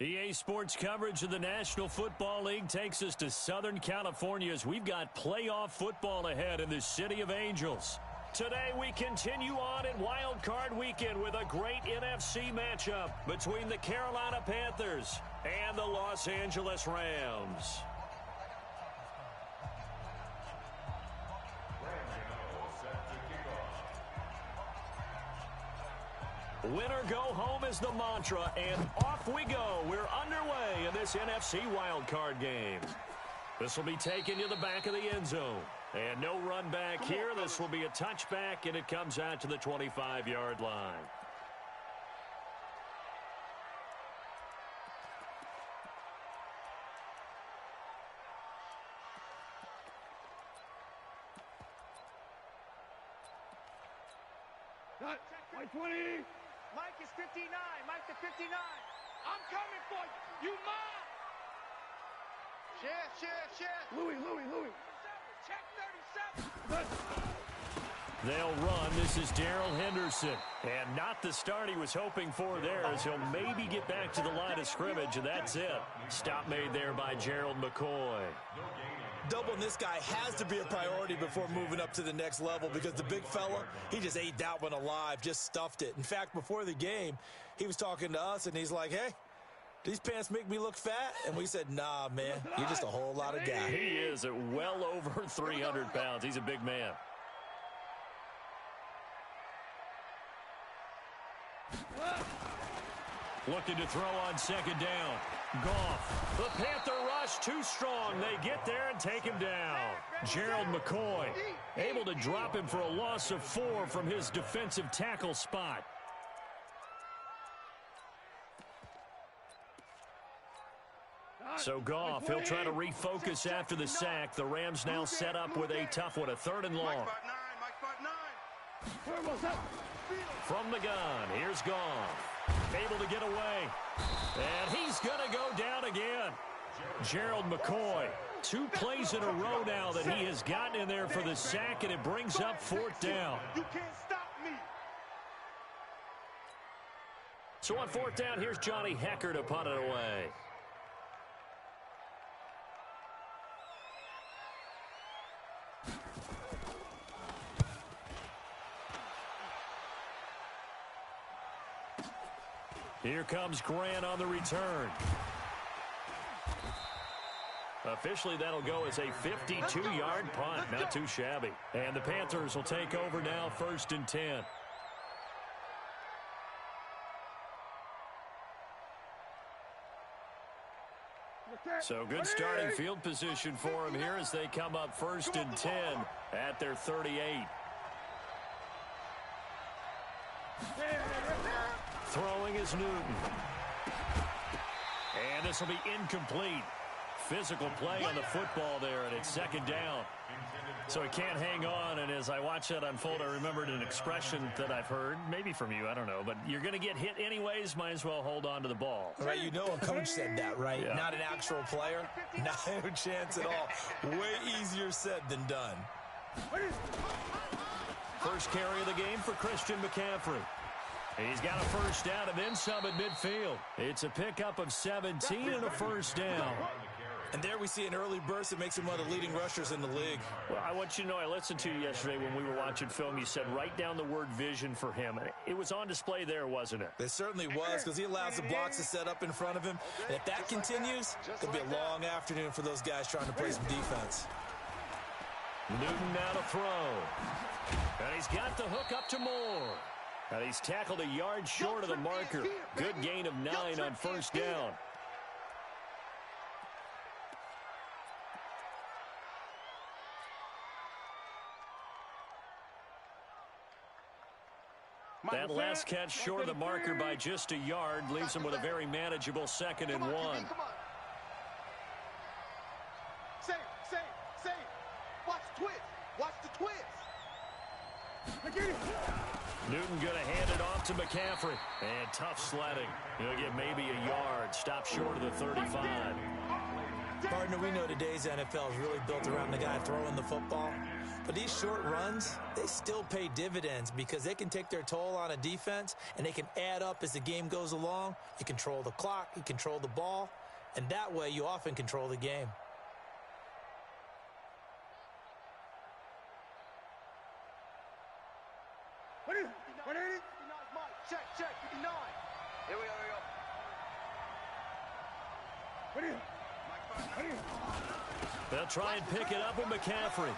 EA Sports coverage of the National Football League takes us to Southern California as we've got playoff football ahead in the City of Angels. Today we continue on in Wildcard Weekend with a great NFC matchup between the Carolina Panthers and the Los Angeles Rams. Winner go home is the mantra, and off we go. We're underway in this NFC wildcard game. This will be taken to the back of the end zone. And no run back here. This will be a touchback, and it comes out to the 25-yard line. Mike 20. Mike is 59. Mike to 59. I'm coming for you. You mine. Share. Louis. Check 37. They'll run. This is Darrell Henderson. And not the start he was hoping for there, as he'll maybe get back to the line of scrimmage, and that's it. Stop made there by Gerald McCoy. Doubling this guy has to be a priority before moving up to the next level, because the big fella, he just ate that one alive, just stuffed it. In fact, before the game, he was talking to us, and he's like, hey, these pants make me look fat? And we said, nah, man, you're just a whole lot of guy. He is at well over 300 pounds. He's a big man. Looking to throw on second down. Goff. The Panther rush too strong. They get there and take him down. Gerald McCoy able to drop him for a loss of 4 from his defensive tackle spot. So Goff, he'll try to refocus after the sack. The Rams now set up with a tough one, a 3rd and long. From the gun, here's Goff. Able to get away. And he's going to go down again. Gerald McCoy, 2 plays in a row now that he has gotten in there for the sack, and it brings up 4th down. You can't stop me. So on 4th down, here's Johnny Hecker to punt it away. Here comes Grant on the return. Officially, that'll go as a 52-yard punt. Not too shabby. And the Panthers will take over now, 1st and 10. So good starting field position for them here as they come up 1st and 10 at their 38. Throwing is Newton. And this will be incomplete. Physical play on the football there, and it's 2nd down. So he can't hang on, and as I watch that unfold, I remembered an expression that I've heard, maybe from you, I don't know, but you're going to get hit anyways, might as well hold on to the ball. Right, you know a coach said that, right? Yeah. Not an actual player. No chance at all. Way easier said than done. First carry of the game for Christian McCaffrey. He's got a 1st down and then some at midfield. It's a pickup of 17 and a 1st down. And there we see an early burst that makes him one of the leading rushers in the league. Well, I want you to know, I listened to you yesterday when we were watching film. You said write down the word vision for him. It was on display there, wasn't it? It certainly was, because he allows the blocks to set up in front of him. And if that continues, it'll be a long afternoon for those guys trying to play some defense. Newton now to throw. And he's got the hook up to Moore. And he's tackled a yard short of the marker. Good gain of 9 on 1st down. That last catch short of the marker by just a yard leaves him with a very manageable 2nd and 1. Save. Watch the twist. Watch the twist. Newton going to hand it off to McCaffrey. And tough sledding. He'll get maybe a yard. Stop short of the 35. Partner, we know today's NFL is really built around the guy throwing the football. But these short runs, they still pay dividends because they can take their toll on a defense, and they can add up as the game goes along. You control the clock, you control the ball, and that way you often control the game. Check, 59. Here we go. They'll try and pick it up with McCaffrey.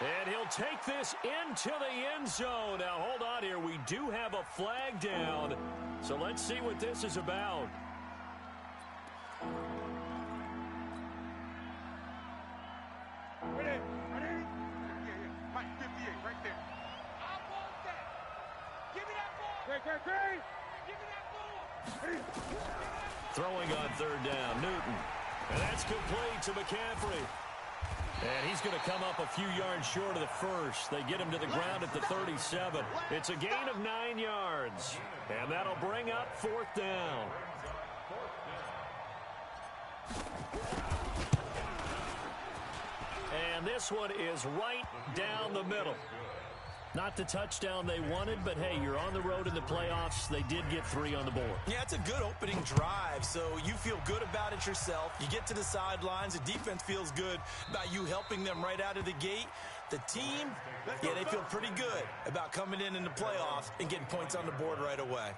And he'll take this into the end zone. Now, hold on here. We do have a flag down. So let's see what this is about. Ready? Mike, 58, right there. I want that. Give me that ball. Great. Give me that ball. Throwing on third down, Newton. And that's complete to McCaffrey. And he's going to come up a few yards short of the first. They get him to the ground at the 37. It's a gain of 9 yards. And that'll bring up fourth down. And this one is right down the middle. Not the touchdown they wanted, but hey, you're on the road in the playoffs. They did get 3 on the board. Yeah, it's a good opening drive, so you feel good about it yourself. You get to the sidelines. The defense feels good about you helping them right out of the gate. The team, yeah, they feel pretty good about coming in the playoffs and getting points on the board right away.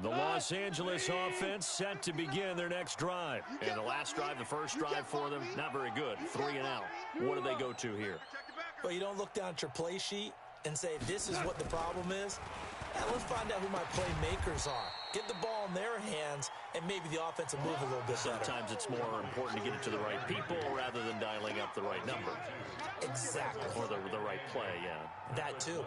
The Los Angeles offense set to begin their next drive. And the last drive, the first drive for them, not very good. 3 and out. What do they go to here? Well, you don't look down at your play sheet and say, this is what the problem is. Now, let's find out who my playmakers are. Get the ball in their hands, and maybe the offense will move a little bit better. Sometimes it's more important to get it to the right people rather than dialing up the right number. Exactly. Or the right play, yeah. That too.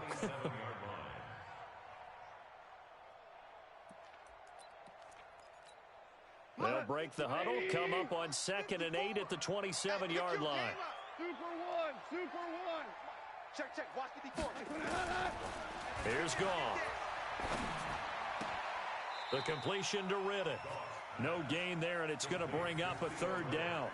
They'll break the huddle, come up on 2nd and 8 at the 27-yard line. Super one. Check. Watch the before. Here's Goff. The completion to Riddick. No gain there, and it's going to bring up a 3rd down.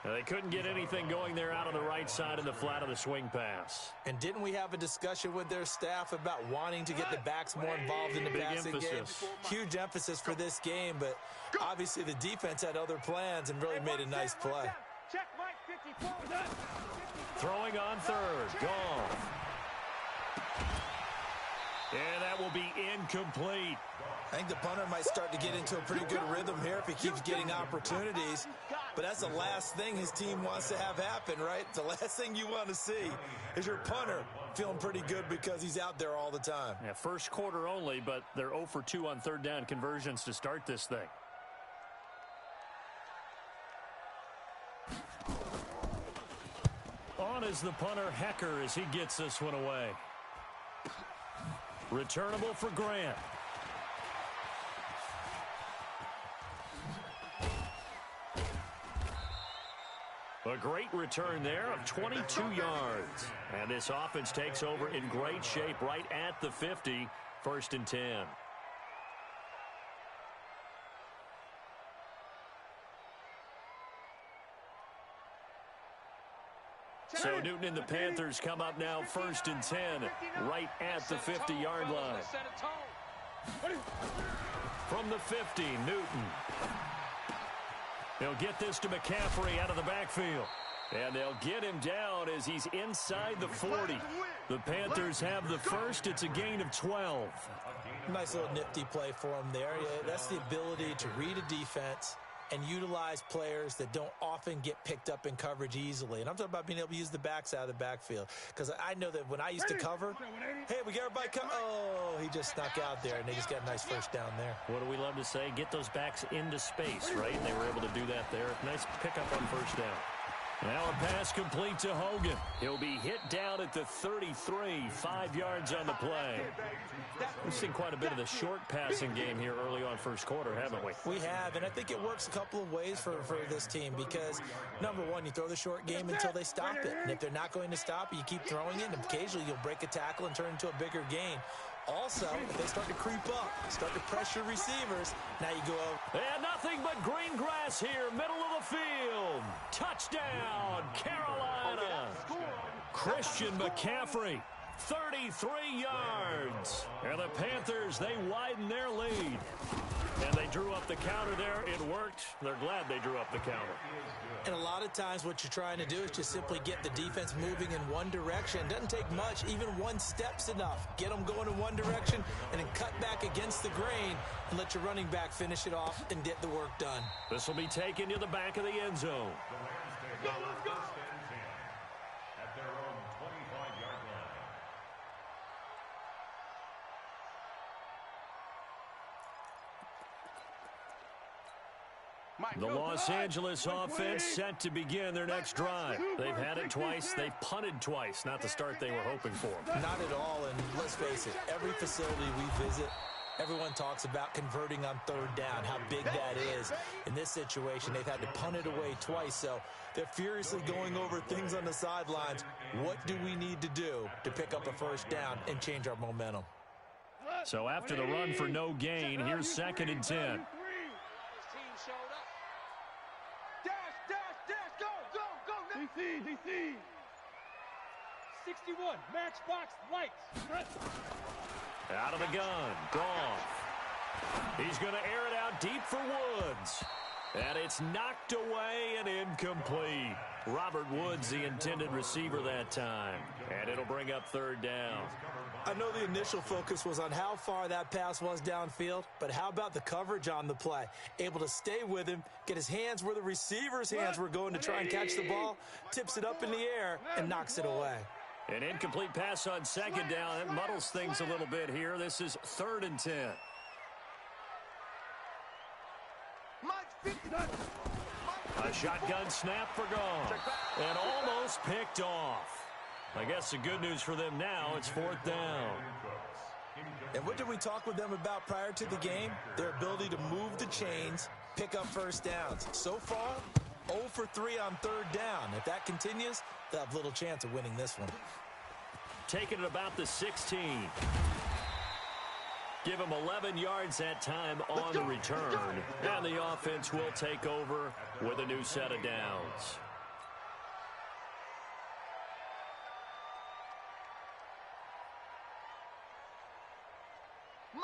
Now, they couldn't get anything going there out on the right side in the flat of the swing pass. And didn't we have a discussion with their staff about wanting to get the backs more involved in the passing game? Huge emphasis for this game, but obviously the defense had other plans and really made a nice play. Check, Mike, 54. Throwing on 3rd, Goff. And that will be incomplete. I think the punter might start to get into a pretty good rhythm here if he keeps getting opportunities. But that's the last thing his team wants to have happen, right? The last thing you want to see is your punter feeling pretty good because he's out there all the time. Yeah, first quarter only, but they're 0 for 2 on 3rd down conversions to start this thing. On is the punter, Hecker, as he gets this one away. Returnable for Grant. A great return there of 22 yards. And this offense takes over in great shape right at the 50, 1st and 10. So Newton and the Panthers come up now 1st and 10, right at the 50-yard line. From the 50, Newton. They'll get this to McCaffrey out of the backfield. And they'll get him down as he's inside the 40. The Panthers have the first. It's a gain of 12. Nice little nifty play for him there. Yeah, that's the ability to read a defense and utilize players that don't often get picked up in coverage easily. And I'm talking about being able to use the backs out of the backfield. Because I know that when I used to cover, hey, we got everybody come. Oh, he just snuck out there, and they just got a nice first down there. What do we love to say? Get those backs into space, right? And they were able to do that there. Nice pickup on 1st down. Now a pass complete to Hogan. He'll be hit down at the 33, 5 yards on the play. We've seen quite a bit of the short passing game here early on first quarter, haven't we? We have, and I think it works a couple of ways for this team because, number one, you throw the short game until they stop it. And if they're not going to stop it, you keep throwing it, and occasionally you'll break a tackle and turn into a bigger gain. Also, if they start to creep up, start to pressure receivers, now you go over. And nothing but green grass here, middle of the field. Touchdown, Carolina. Christian McCaffrey, 33 yards. And the Panthers, they widen their lead. And they drew up the counter there. It worked. They're glad they drew up the counter. And a lot of times what you're trying to do is just simply get the defense moving in one direction. It doesn't take much. Even one step's enough. Get them going in one direction and then cut back against the grain and let your running back finish it off and get the work done. This will be taken to the back of the end zone. Go, let's go. At their own 25-yard line. The Los Angeles offense set to begin their next drive. They've had it twice. They've punted twice. Not the start they were hoping for. Not at all, and let's face it, every facility we visit, everyone talks about converting on third down, how big that is. In this situation, they've had to punt it away twice, so they're furiously going over things on the sidelines. What do we need to do to pick up a first down and change our momentum? So after the run for no gain, here's 2nd and 10. DC. 61, matchbox lights. Out of the gun, Goff. He's going to air it out deep for Woods. And it's knocked away and incomplete. Robert Woods, the intended receiver that time. And it'll bring up 3rd down. I know the initial focus was on how far that pass was downfield, but how about the coverage on the play? Able to stay with him, get his hands where the receiver's hands were going to try and catch the ball, tips it up in the air, and knocks it away. An incomplete pass on 2nd down. It muddles things a little bit here. This is 3rd and 10. A shotgun snap for Goff. And almost picked off. I guess the good news for them now, it's 4th down. And what did we talk with them about prior to the game? Their ability to move the chains, pick up first downs. So far, 0 for 3 on 3rd down. If that continues, they'll have little chance of winning this one. Taking it about the 16. Give them 11 yards that time on the return. And the offense will take over with a new set of downs.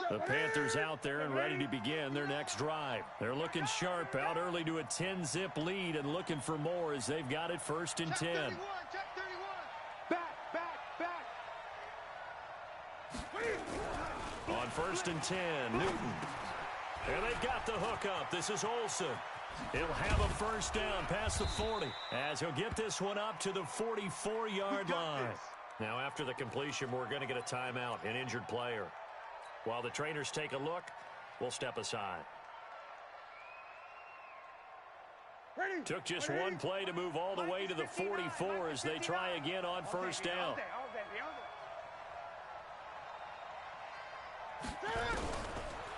The Panthers out there and ready to begin their next drive. They're looking sharp, out early to a 10-zip lead and looking for more as they've got it 1st and 10. Check 31. Back. On 1st and 10, Newton. And they've got the hook up. This is Olsen. He'll have a first down past the 40 as he'll get this one up to the 44-yard line. Now after the completion, we're going to get a timeout, an injured player. While the trainers take a look, we'll step aside. Took just one play to move all the way to the 44 as they try again on first down.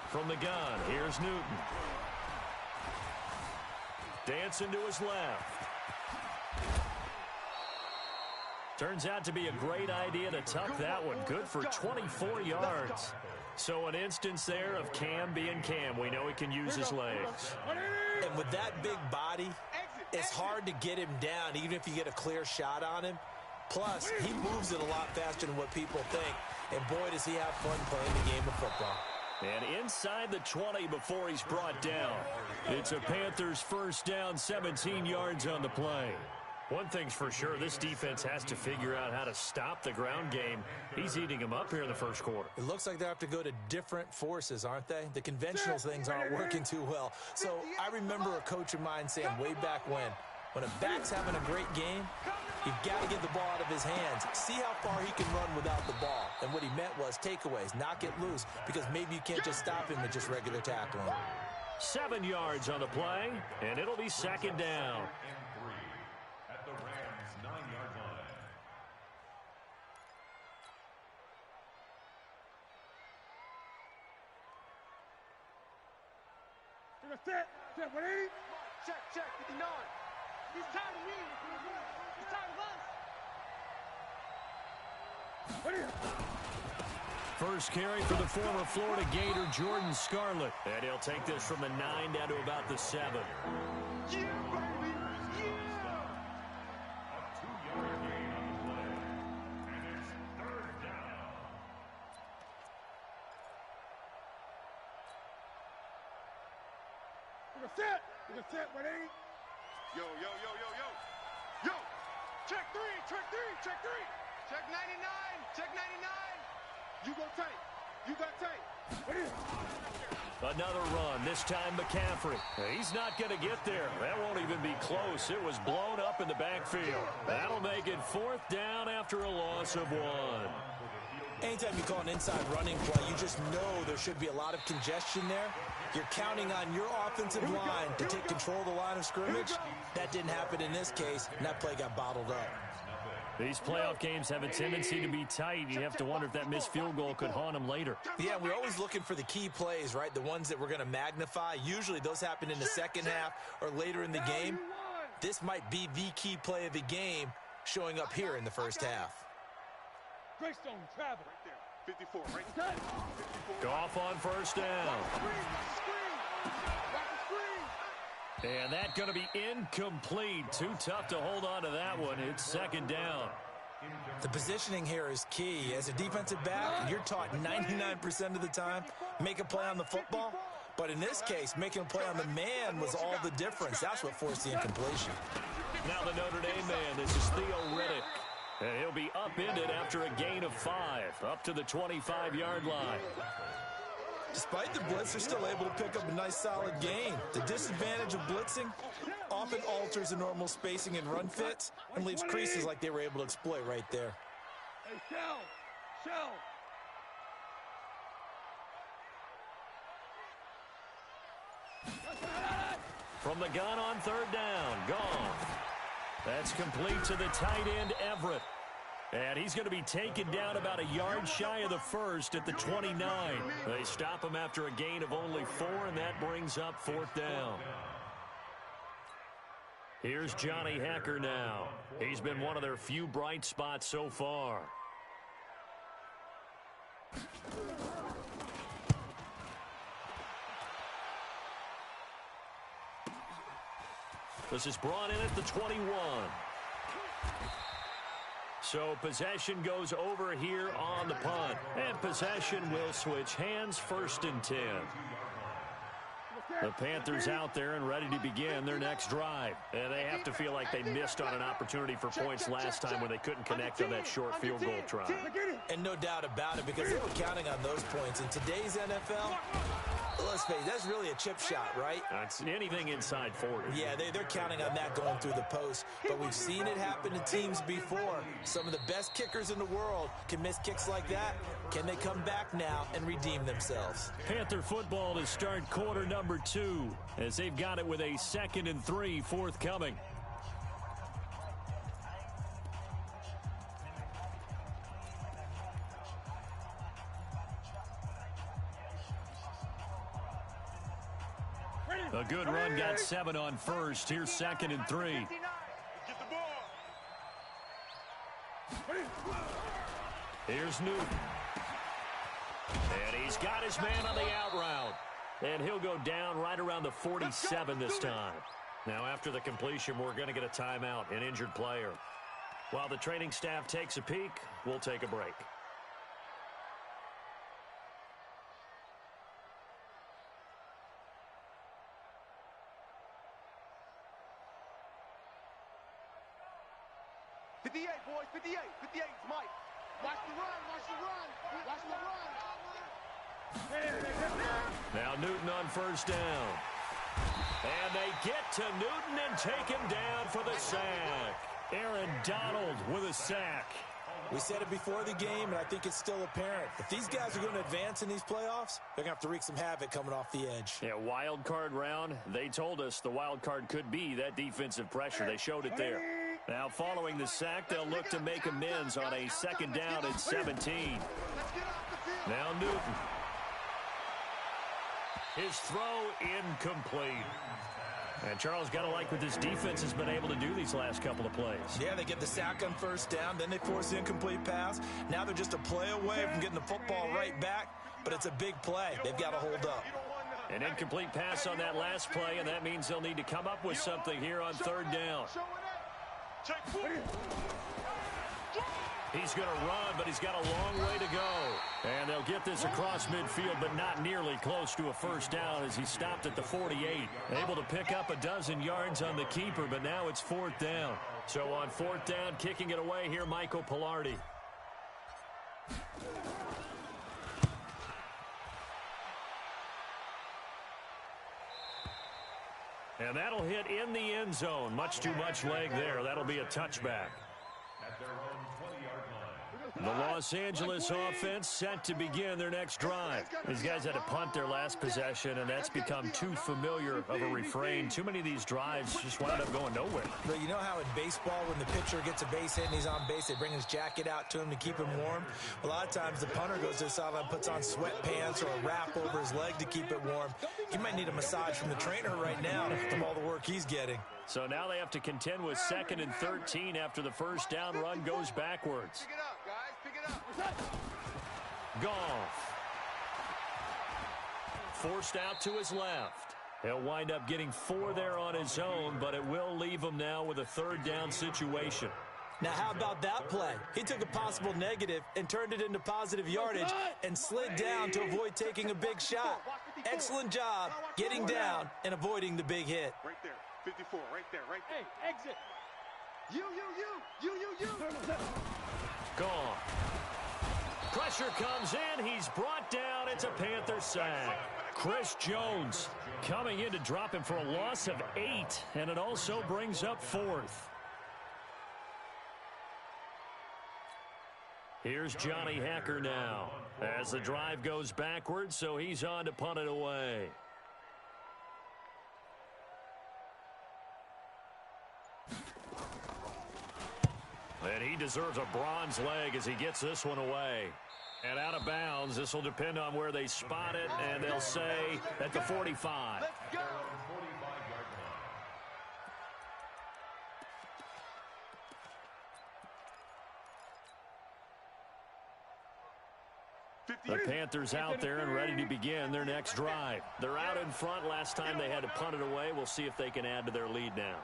From the gun, here's Newton. Dancing to his left. Turns out to be a great idea to tuck that one. Good for 24 yards. So an instance there of Cam being Cam. We know he can use his legs. And with that big body, it's hard to get him down, even if you get a clear shot on him. Plus, he moves it a lot faster than what people think. And boy, does he have fun playing the game of football. And inside the 20 before he's brought down. It's a Panthers first down, 17 yards on the play. One thing's for sure, this defense has to figure out how to stop the ground game. He's eating them up here in the first quarter. It looks like they have to go to different forces, aren't they? The conventional things aren't working too well. So I remember a coach of mine saying way back when a back's having a great game, you've got to get the ball out of his hands. See how far he can run without the ball. And what he meant was takeaways, knock it loose, because maybe you can't just stop him with just regular tackling. 7 yards on the play, and it'll be 2nd down. Check, 59. He's tired of me. He's tired of us. First carry for the former Florida Gator, Jordan Scarlett. And he'll take this from the 9 down to about the 7. A 2-yard gain on the play. And it's 3rd down. Yo. Check 3. Check 99. You got tape. Another run, this time McCaffrey. He's not going to get there. That won't even be close. It was blown up in the backfield. That'll make it 4th down after a loss of 1. Anytime you call an inside running play, you just know there should be a lot of congestion there. You're counting on your offensive line to take control of the line of scrimmage. That didn't happen in this case, and that play got bottled up. These playoff games have a tendency to be tight. You have to wonder if that missed field goal could haunt them later. Yeah, we're always looking for the key plays, right? The ones that we're going to magnify. Usually those happen in the second half or later in the game. This might be the key play of the game showing up here in the first half. Greystone, travel. Right there. 54, right there. Goff on first down. And that's going to be incomplete. Too tough to hold on to that one. It's 2nd down. The positioning here is key. As a defensive back, you're taught 99% of the time, make a play on the football. But in this case, making a play on the man was all the difference. That's what forced the incompletion. Now the Notre Dame man, this is Theo Riddick. And he'll be upended after a gain of 5, up to the 25-yard line. Despite the blitz, they're still able to pick up a nice solid gain. The disadvantage of blitzing often alters the normal spacing and run fits and leaves creases like they were able to exploit right there. Hey, Shell. From the gun on 3rd down, gone. That's complete to the tight end, Everett. And he's going to be taken down about a yard shy of the 1st at the 29. They stop him after a gain of only 4, and that brings up 4th down. Here's Johnny Hacker now. He's been one of their few bright spots so far. This is brought in at the 21. So possession goes over here on the punt. And possession will switch hands, 1st and 10. The Panthers out there and ready to begin their next drive. And they have to feel like they missed on an opportunity for points last time when they couldn't connect on that short field goal try. And no doubt about it, because they were counting on those points. In today's NFL, let's face it, that's really a chip shot, right? It's anything inside 40. Yeah, they're counting on that going through the post. But we've seen it happen to teams before. Some of the best kickers in the world can miss kicks like that. Can they come back now and redeem themselves? Panther football to start quarter number 2 as they've got it with a 2nd and 3 forthcoming. A good run got 7 on first. Here's 2nd and 3. Get the ball. Here's Newton. And he's got his man on the out route. And he'll go down right around the 47 this time. Now after the completion, we're going to get a timeout, an injured player. While the training staff takes a peek, we'll take a break. Boys, 58, Mike. Watch the run. Now Newton on first down. And they get to Newton and take him down for the sack. Aaron Donald with a sack. We said it before the game, and I think it's still apparent. If these guys are going to advance in these playoffs, they're going to have to wreak some havoc coming off the edge. Yeah, wild card round. They told us the wild card could be that defensive pressure. They showed it there. Now, following the sack, they'll look to make amends on a 2nd down at 17. Now Newton. His throw incomplete. And Charles, got to like what this defense has been able to do these last couple of plays. Yeah, they get the sack on first down, then they force the incomplete pass. Now they're just a play away from getting the football right back, but it's a big play. They've got to hold up. An incomplete pass on that last play, and that means they'll need to come up with something here on third down. He's going to run, but he's got a long way to go. And they'll get this across midfield, but not nearly close to a first down as he stopped at the 48. Able to pick up a dozen yards on the keeper, but now it's fourth down. So on fourth down, kicking it away here, Michael Pilardi. And that'll hit in the end zone. Much too much leg there. That'll be a touchback. At their own 20-yard line. The Los Angeles offense set to begin their next drive. These guys had to punt their last possession, and that's become too familiar of a refrain. Too many of these drives just wound up going nowhere. But you know how in baseball, when the pitcher gets a base hit and he's on base, they bring his jacket out to him to keep him warm? A lot of times the punter goes to the sideline, puts on sweatpants or a wrap over his leg to keep it warm. He might need a massage from the trainer right now from all the work he's getting. So now they have to contend with 2nd and 13 after the first down run goes backwards. Pick it up, guys. Pick it up. Goff. Forced out to his left. He'll wind up getting 4 there on his own, but it will leave him now with a third down situation. Now, how about that play? He took a possible negative and turned it into positive yardage and slid down to avoid taking a big shot. Excellent job getting down and avoiding the big hit. Right there. 54, right there, right there. Hey, exit. You. Gone. Pressure comes in. He's brought down. It's a Panther sack. Chris Jones coming in to drop him for a loss of 8, and it also brings up 4th. Here's Johnny Hacker now as the drive goes backwards, so he's on to punt it away. And he deserves a bronze leg as he gets this one away. And out of bounds, this will depend on where they spot it, and they'll say at the 45. Let's go. 45-yard line. The Panthers out there and ready to begin their next drive. They're out in front. Last time they had to punt it away. We'll see if they can add to their lead now.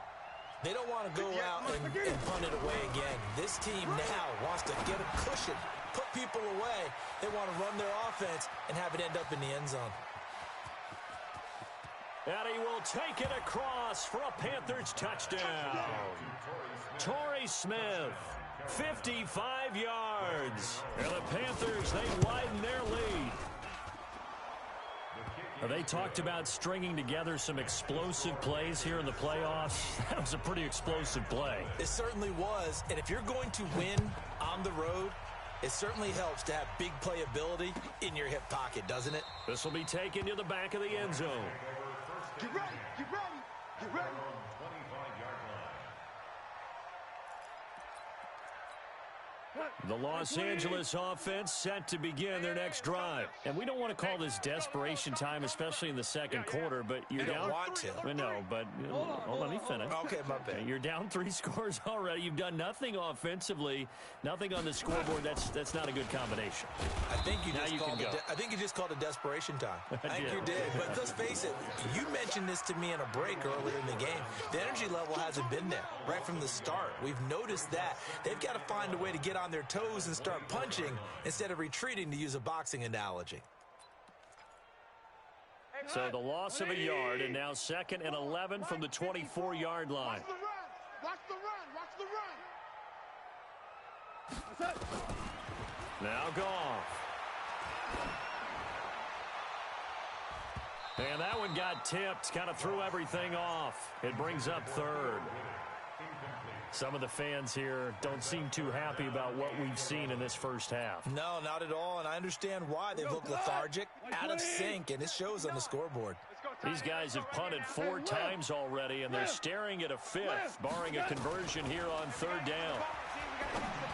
They don't want to go out and punt it away again. This team now wants to get a cushion, put people away. They want to run their offense and have it end up in the end zone. And he will take it across for a Panthers touchdown. Torrey Smith, 55 yards. And the Panthers, they widen their lead. They talked about stringing together some explosive plays here in the playoffs. That was a pretty explosive play. It certainly was. And if you're going to win on the road, it certainly helps to have big playability in your hip pocket, doesn't it? This will be taken to the back of the end zone. Get ready. Get ready. Get ready. 25-yard The Los Angeles offense set to begin their next drive. And we don't want to call this desperation time, especially in the second quarter, but you're You don't down. want to. I know, but hold on, let me finish. Okay, my bad. You're down 3 scores already. You've done nothing offensively, nothing on the scoreboard. That's not a good combination. I think you Now just you called can it. go. I think you just called it desperation time. I think did. you did. But let's face it. You mentioned this to me in a break earlier in the game. The energy level hasn't been there right from the start. We've noticed that they've got to find a way to get on their toes and start punching instead of retreating, to use a boxing analogy. So the loss of a yard, and now 2nd and 11 from the 24-yard line. Watch the run. Now Goff. And that one got tipped, kind of threw everything off. It brings up 3rd. Some of the fans here don't seem too happy about what we've seen in this first half. No, not at all, and I understand why. They've looked lethargic, out of sync, and it shows on the scoreboard. These guys have punted 4 times already, and they're staring at a 5th, barring a conversion here on 3rd down.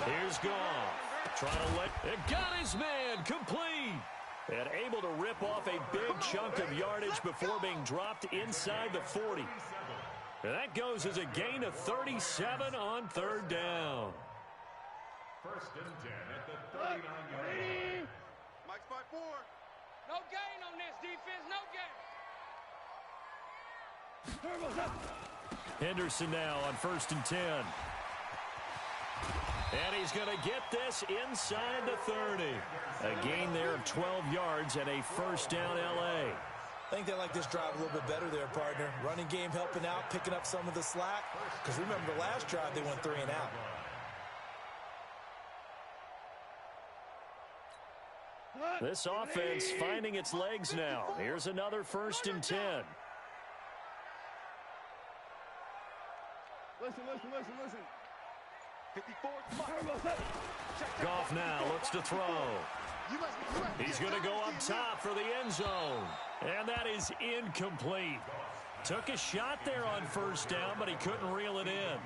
Here's Goff. Trying to let it. Got his man complete. And able to rip off a big chunk of yardage before being dropped inside the 40. And that goes as a gain of 37 on third down. First and 10 at the 39-yard line. Mike spot 4. No gain on this defense, no gain. Henderson now on first and 10. And he's going to get this inside the 30. A gain there of 12 yards and a first down L.A. I think they like this drive a little bit better there, partner. Running game helping out, picking up some of the slack. Because remember, the last drive, they went 3 and out. This offense finding its legs now. Here's another first and 10. Listen. 54. Goff now looks to throw. He's going to go up top for the end zone. And that is incomplete. Took a shot there on first down, but he couldn't reel it in.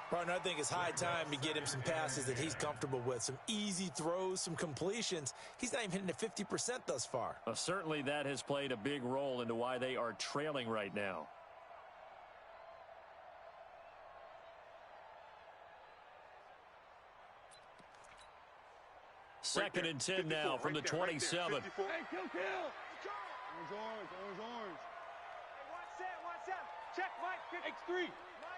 Partner, I think it's high time to get him some passes that he's comfortable with. Some easy throws, some completions. He's not even hitting at 50% thus far. Certainly that has played a big role into why they are trailing right now. Second and 10 now from the 27. Hey, kill. Orange. Hey, watch that. Check, Mike. X3.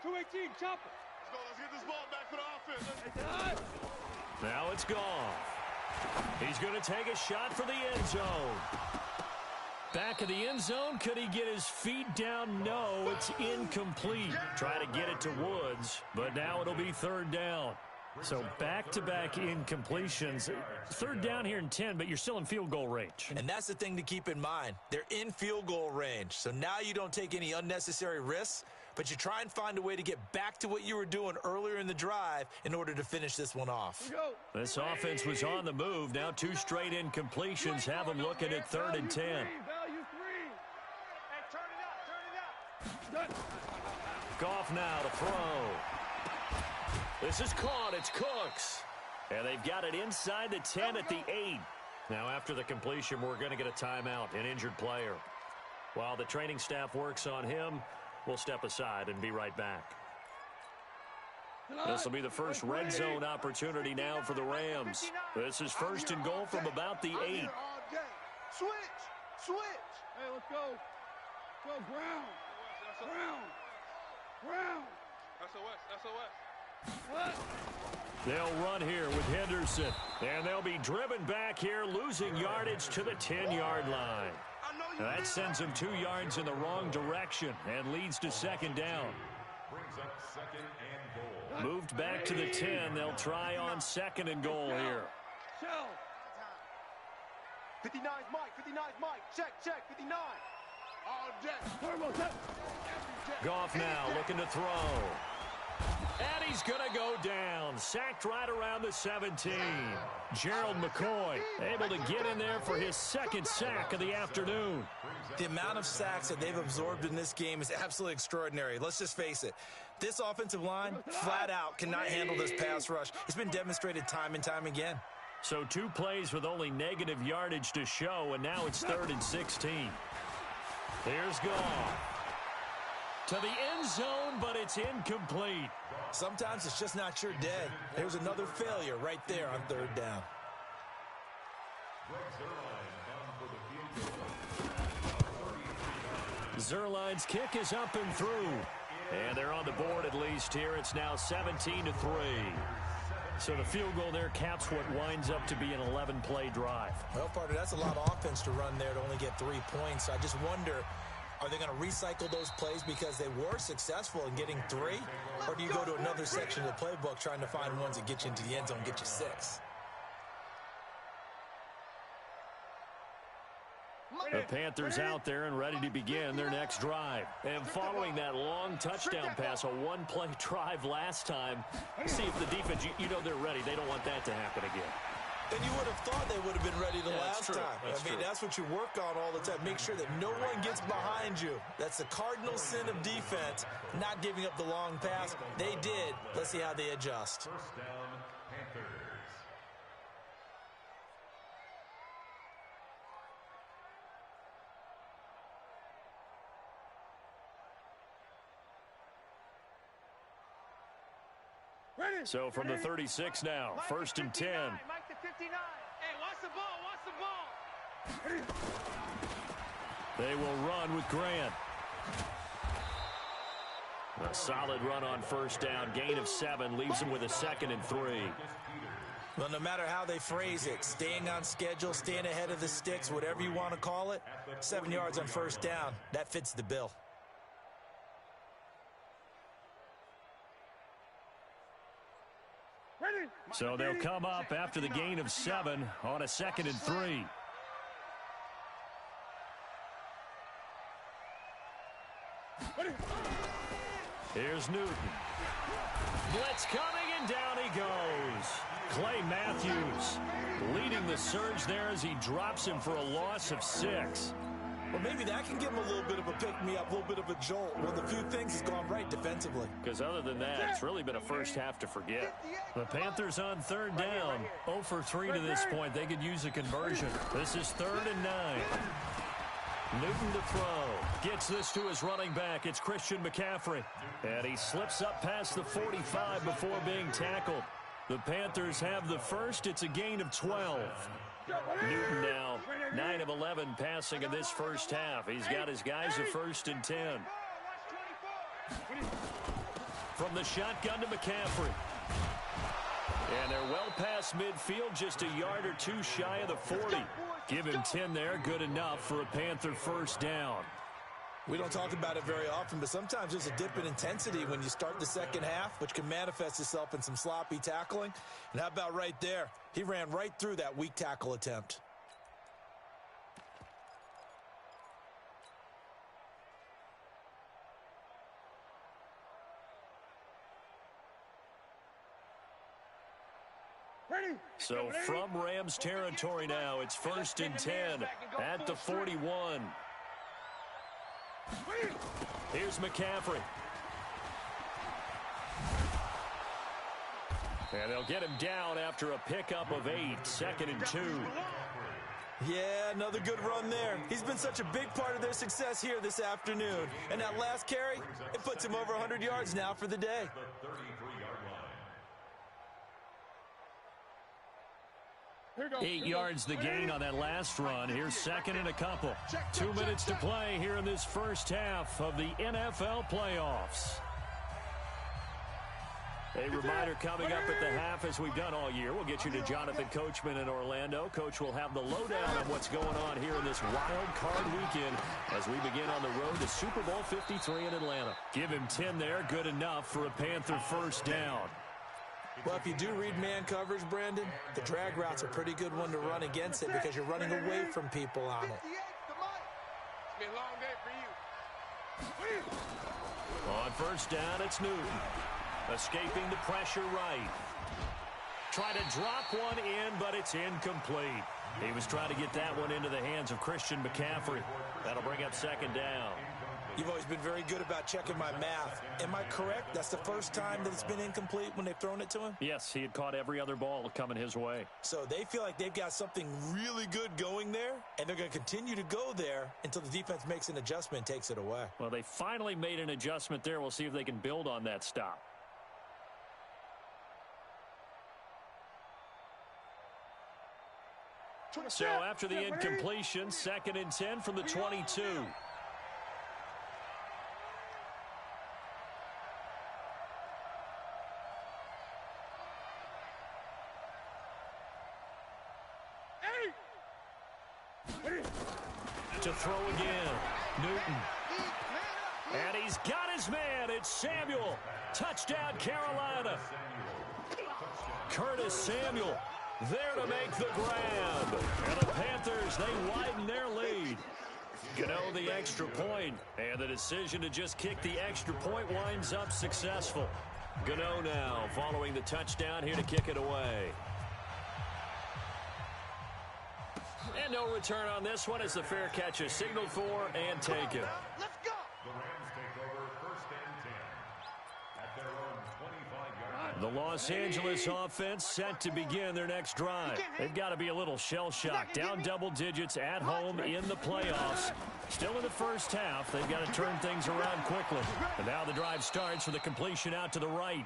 218, chopper. Let's get this ball back for the offense. Now it's gone. He's going to take a shot for the end zone. Back of the end zone. Could he get his feet down? No, it's incomplete. Try to get it to Woods, but now it'll be third down. So back-to-back incompletions. Third down here in 10, but you're still in field goal range. And that's the thing to keep in mind. They're in field goal range. So now you don't take any unnecessary risks, but you try and find a way to get back to what you were doing earlier in the drive in order to finish this one off. This offense was on the move. Now 2 straight incompletions have them looking at third and 10. Value 3. Hey, turn it up. Goff now to throw. This is caught. It's Cooks. And they've got it inside the 10 at the 8. Now after the completion, we're going to get a timeout, an injured player. While the training staff works on him, we'll step aside and be right back. This will be the first red zone opportunity now for the Rams. This is first and goal from about the 8. Switch. Hey, let's go. Go, Brown. SOS. They'll run here with Henderson. And they'll be driven back here, losing yardage to the 10-yard line. That sends them 2 yards in the wrong direction and leads to second down. Brings up second and goal. Moved back to the 10. They'll try on second and goal here. 59's Mike. Check. 59. All day. Goff now looking to throw. And he's going to go down. Sacked right around the 17. Gerald McCoy able to get in there for his second sack of the afternoon. The amount of sacks that they've absorbed in this game is absolutely extraordinary. Let's just face it. This offensive line, flat out, cannot handle this pass rush. It's been demonstrated time and time again. So 2 plays with only negative yardage to show, and now it's third and 16. Here's Goff. To the end zone, but it's incomplete. Sometimes it's just not your day. There's another failure right there on third down. Zerline's kick is up and through. And they're on the board at least here. It's now 17-3. So the field goal there caps what winds up to be an 11-play drive. Well, partner, that's a lot of offense to run there to only get 3 points. I just wonder, are they going to recycle those plays because they were successful in getting 3? Or do you go to another section of the playbook trying to find ones that get you into the end zone and get you 6? The Panthers out there and ready to begin their next drive. And following that long touchdown pass, a 1-play drive last time, see if the defense, you know they're ready. They don't want that to happen again. And you would have thought they would have been ready the last time. That's true. That's what you work on all the time. Make sure that no one gets behind you. That's the cardinal sin of defense, not giving up the long pass. They did. Let's see how they adjust. First down, Panthers. So from the 36 now, first and 10. Mike the 59. Hey, watch the ball, watch the ball. They will run with Grant. A solid run on first down. Gain of 7 leaves him with a 2nd and 3. Well, no matter how they phrase it, staying on schedule, staying ahead of the sticks, whatever you want to call it, 7 yards on first down, that fits the bill. So they'll come up after the gain of 7 on a 2nd and 3. Here's Newton. Blitz coming, and down he goes. Clay Matthews leading the surge there as he drops him for a loss of 6. Well, maybe that can give him a little bit of a pick-me-up, a little bit of a jolt. One of the few things has gone right defensively. Because other than that, it's really been a first half to forget. The Panthers on 3rd down. 0 for 3 to this point. They could use a conversion. This is 3rd and 9. Newton to throw. Gets this to his running back. It's Christian McCaffrey. And he slips up past the 45 before being tackled. The Panthers have the first. It's a gain of 12. Newton now 9 of 11 passing in this first half. He's got his guys at 1st and 10. From the shotgun to McCaffrey. And they're well past midfield, just a yard or 2 shy of the 40. Give him 10 there, good enough for a Panther first down. We don't talk about it very often, but sometimes there's a dip in intensity when you start the second half, which can manifest itself in some sloppy tackling. And how about right there? He ran right through that weak tackle attempt. So from Rams territory now, it's 1st and 10 at the 41. Here's McCaffrey. And they'll get him down after a pickup of 8, 2nd and 2. Yeah, another good run there. He's been such a big part of their success here this afternoon. And that last carry, it puts him over 100 yards now for the day. 8 yards the gain on that last run. Here's 2nd and a couple. 2 minutes to play here in this first half of the NFL playoffs. A reminder coming up at the half, as we've done all year. We'll get you to Jonathan Coachman in Orlando. Coach will have the lowdown on what's going on here in this wild card weekend as we begin on the road to Super Bowl 53 in Atlanta. Give him 10 there, good enough for a Panther first down. Well, if you do read man coverage, Brandon, the drag route's a pretty good one to run against it because you're running away from people on it. It's been a long day for you. On first down, it's Newton. Escaping the pressure right. Try to drop one in, but it's incomplete. He was trying to get that one into the hands of Christian McCaffrey. That'll bring up 2nd down. You've always been very good about checking my math. Am I correct? That's the first time that it's been incomplete when they've thrown it to him? Yes, he had caught every other ball coming his way. So they feel like they've got something really good going there, and they're going to continue to go there until the defense makes an adjustment and takes it away. Well, they finally made an adjustment there. We'll see if they can build on that stop. So after the incompletion, 2nd and 10 from the 22. To throw again, Newton. And he's got his man. It's Samuel. Touchdown, Carolina. Curtis Samuel there to make the grab. And the Panthers, they widen their lead. Gano the extra point, and the decision to just kick the extra point winds up successful. Gano now following the touchdown here to kick it away. And no return on this one as the fair catch is signaled for and taken. Let's go. The Rams take over 1st and 10 at their own 25-yard line. The Los Angeles offense set to begin their next drive. They've got to be a little shell-shocked. Down double digits at home in the playoffs. Still in the first half. They've got to turn things around quickly. And now the drive starts with a completion out to the right.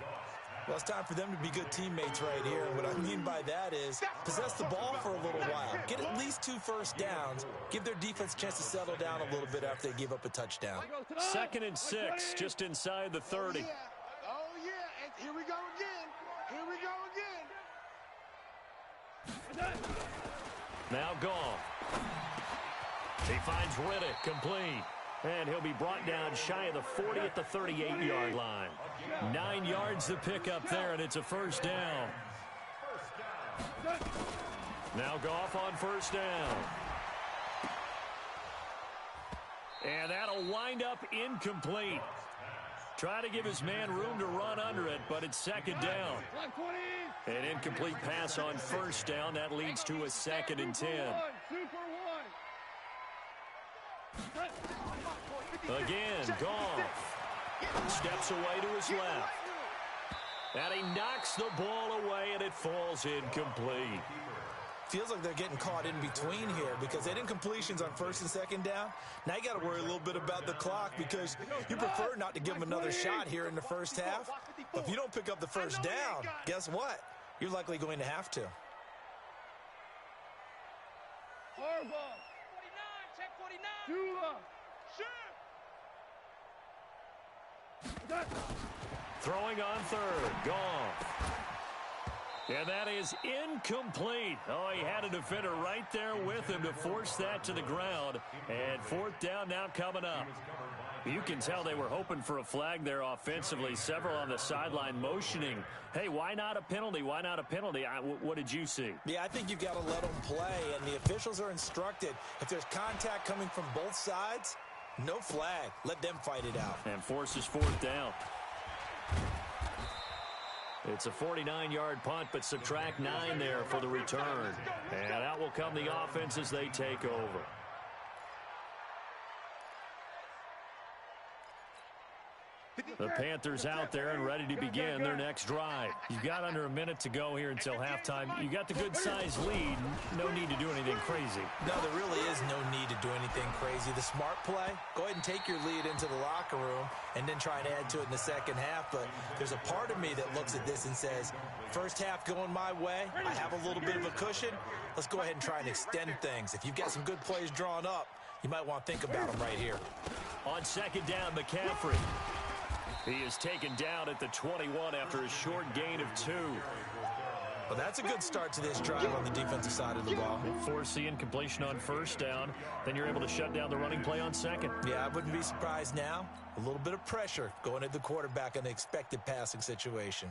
Well, it's time for them to be good teammates right here. And what I mean by that is possess the ball for a little while. Get at least 2 first downs. Give their defense a chance to settle down a little bit after they give up a touchdown. 2nd and 6, just inside the 30. Oh, yeah. And here we go again. Here we go again. Now Goff. He finds Riddick complete. And he'll be brought down shy of the 40 at the 38-yard line. 9 yards to pick up there, and it's a first down. Now Goff on first down. And that'll wind up incomplete. Try to give his man room to run under it, but it's 2nd down. An incomplete pass on first down. That leads to a 2nd and 10. Again, Goff steps away to his left. And he knocks the ball away, and it falls incomplete. Feels like they're getting caught in between here because they did incompletions on 1st and 2nd down. Now you got to worry a little bit about the clock because you prefer not to give them another shot here in the first half. But if you don't pick up the first down, guess what? You're likely going to have to. Harbaugh. 49, check 49. Throwing on 3rd, Goff. And that is incomplete. Oh, he had a defender right there with him to force that to the ground. And 4th down now coming up. You can tell they were hoping for a flag there offensively. Several on the sideline motioning. Hey, why not a penalty? Why not a penalty? What did you see? Yeah, I think you've got to let them play. And the officials are instructed, if there's contact coming from both sides, no flag. Let them fight it out. And forces 4th down. It's a 49-yard punt, but subtract 9 there for the return. And out will come the offense as they take over. The Panthers out there and ready to begin their next drive. You've got under a minute to go here until halftime. You got the good-sized lead. No need to do anything crazy. No, there really is no need to do anything crazy. The smart play, go ahead and take your lead into the locker room and then try and add to it in the second half. But there's a part of me that looks at this and says, first half going my way, I have a little bit of a cushion. Let's go ahead and try and extend things. If you've got some good plays drawn up, you might want to think about them right here. On 2nd down, McCaffrey. He is taken down at the 21 after a short gain of 2. Well, that's a good start to this drive on the defensive side of the ball. Force the incompletion on first down. Then you're able to shut down the running play on 2nd. Yeah, I wouldn't be surprised now. A little bit of pressure going at the quarterback in an expected passing situation.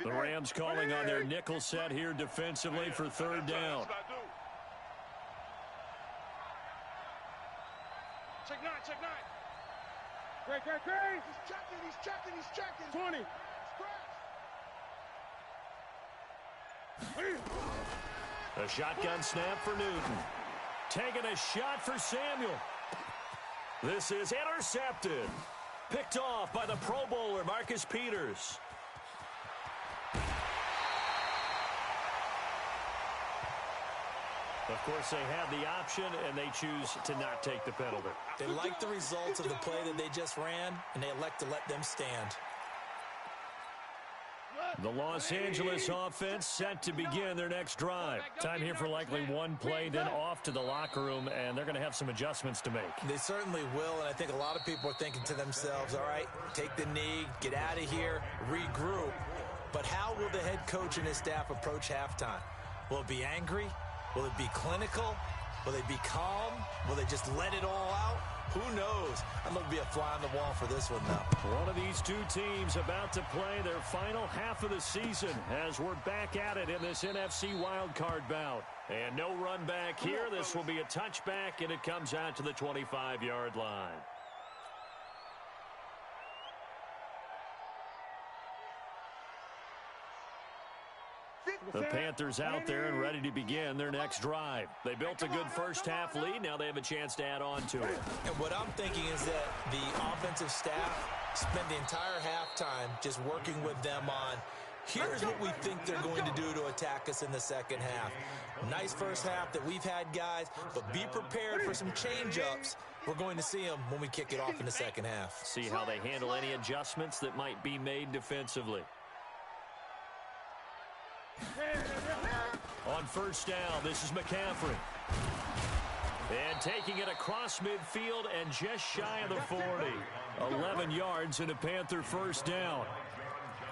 The Rams calling on their nickel set here defensively for 3rd down. Check 9, check 9. Great. He's checking. 20. A shotgun snap for Newton. Taking a shot for Samuel. This is intercepted. Picked off by the Pro Bowler, Marcus Peters. Of course, they have the option, and they choose to not take the penalty. They like the results of the play that they just ran, and they elect to let them stand. The Los Angeles offense set to begin their next drive. Time here for likely one play, then off to the locker room, and they're going to have some adjustments to make. They certainly will, and I think a lot of people are thinking to themselves, all right, take the knee, get out of here, regroup. But how will the head coach and his staff approach halftime? Will it be angry? Will it be clinical? Will they be calm? Will they just let it all out? Who knows? I'd love to be a fly on the wall for this one, though. One of these two teams about to play their final half of the season as we're back at it in this NFC Wildcard bout. And no run back here. This will be a touchback, and it comes out to the 25-yard line. The Panthers out there and ready to begin their next drive. They built a good first half lead. Now they have a chance to add on to it. And what I'm thinking is that the offensive staff spent the entire halftime just working with them on Here's what we think they're going to do to attack us in the second half. Nice first half that we've had, guys, but be prepared for some change-ups. We're going to see them when we kick it off in the second half. See how they handle any adjustments that might be made defensively. On first down, this is McCaffrey. And taking it across midfield and just shy of the 40. 11 yards and a Panther first down.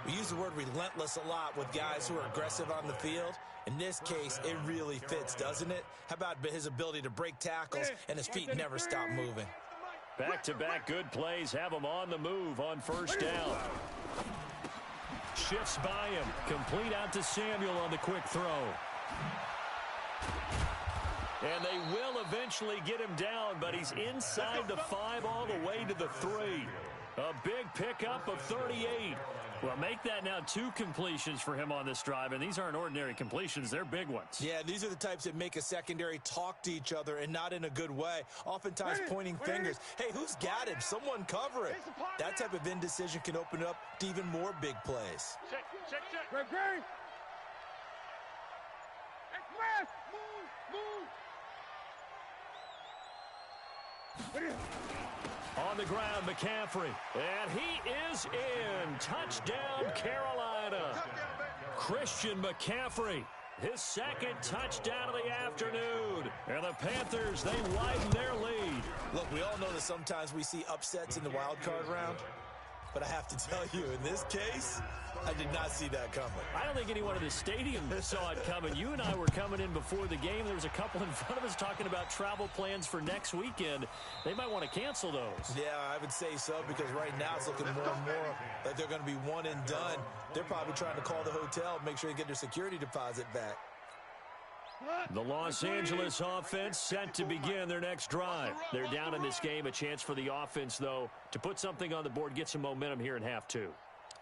We use the word relentless a lot with guys who are aggressive on the field. In this case, it really fits, doesn't it? How about his ability to break tackles and his feet never stop moving? Back-to-back good plays have him on the move on first down. Shifts by him. Complete out to Samuel on the quick throw. And they will eventually get him down, but he's inside the 5 all the way to the 3. A big pickup of 38. Well, make that now 2 completions for him on this drive, and these aren't ordinary completions. They're big ones. Yeah, these are the types that make a secondary talk to each other and not in a good way, oftentimes pointing fingers. Hey, who's got it? Someone cover it. That type of indecision can open up to even more big plays. Check. Greg. Move. On the ground, McCaffrey. And he is in. Touchdown, Carolina. Christian McCaffrey. His second touchdown of the afternoon. And the Panthers, they widen their lead. Look, we all know that sometimes we see upsets in the wild card round. But I have to tell you, in this case, I did not see that coming. I don't think anyone in the stadium saw it coming. You and I were coming in before the game. There was a couple in front of us talking about travel plans for next weekend. They might want to cancel those. Yeah, I would say so, because right now it's looking more and more like they're going to be one and done. They're probably trying to call the hotel, make sure they get their security deposit back. The Los Angeles offense set to begin their next drive. They're down in this game. A chance for the offense, though, to put something on the board, get some momentum here in half 2.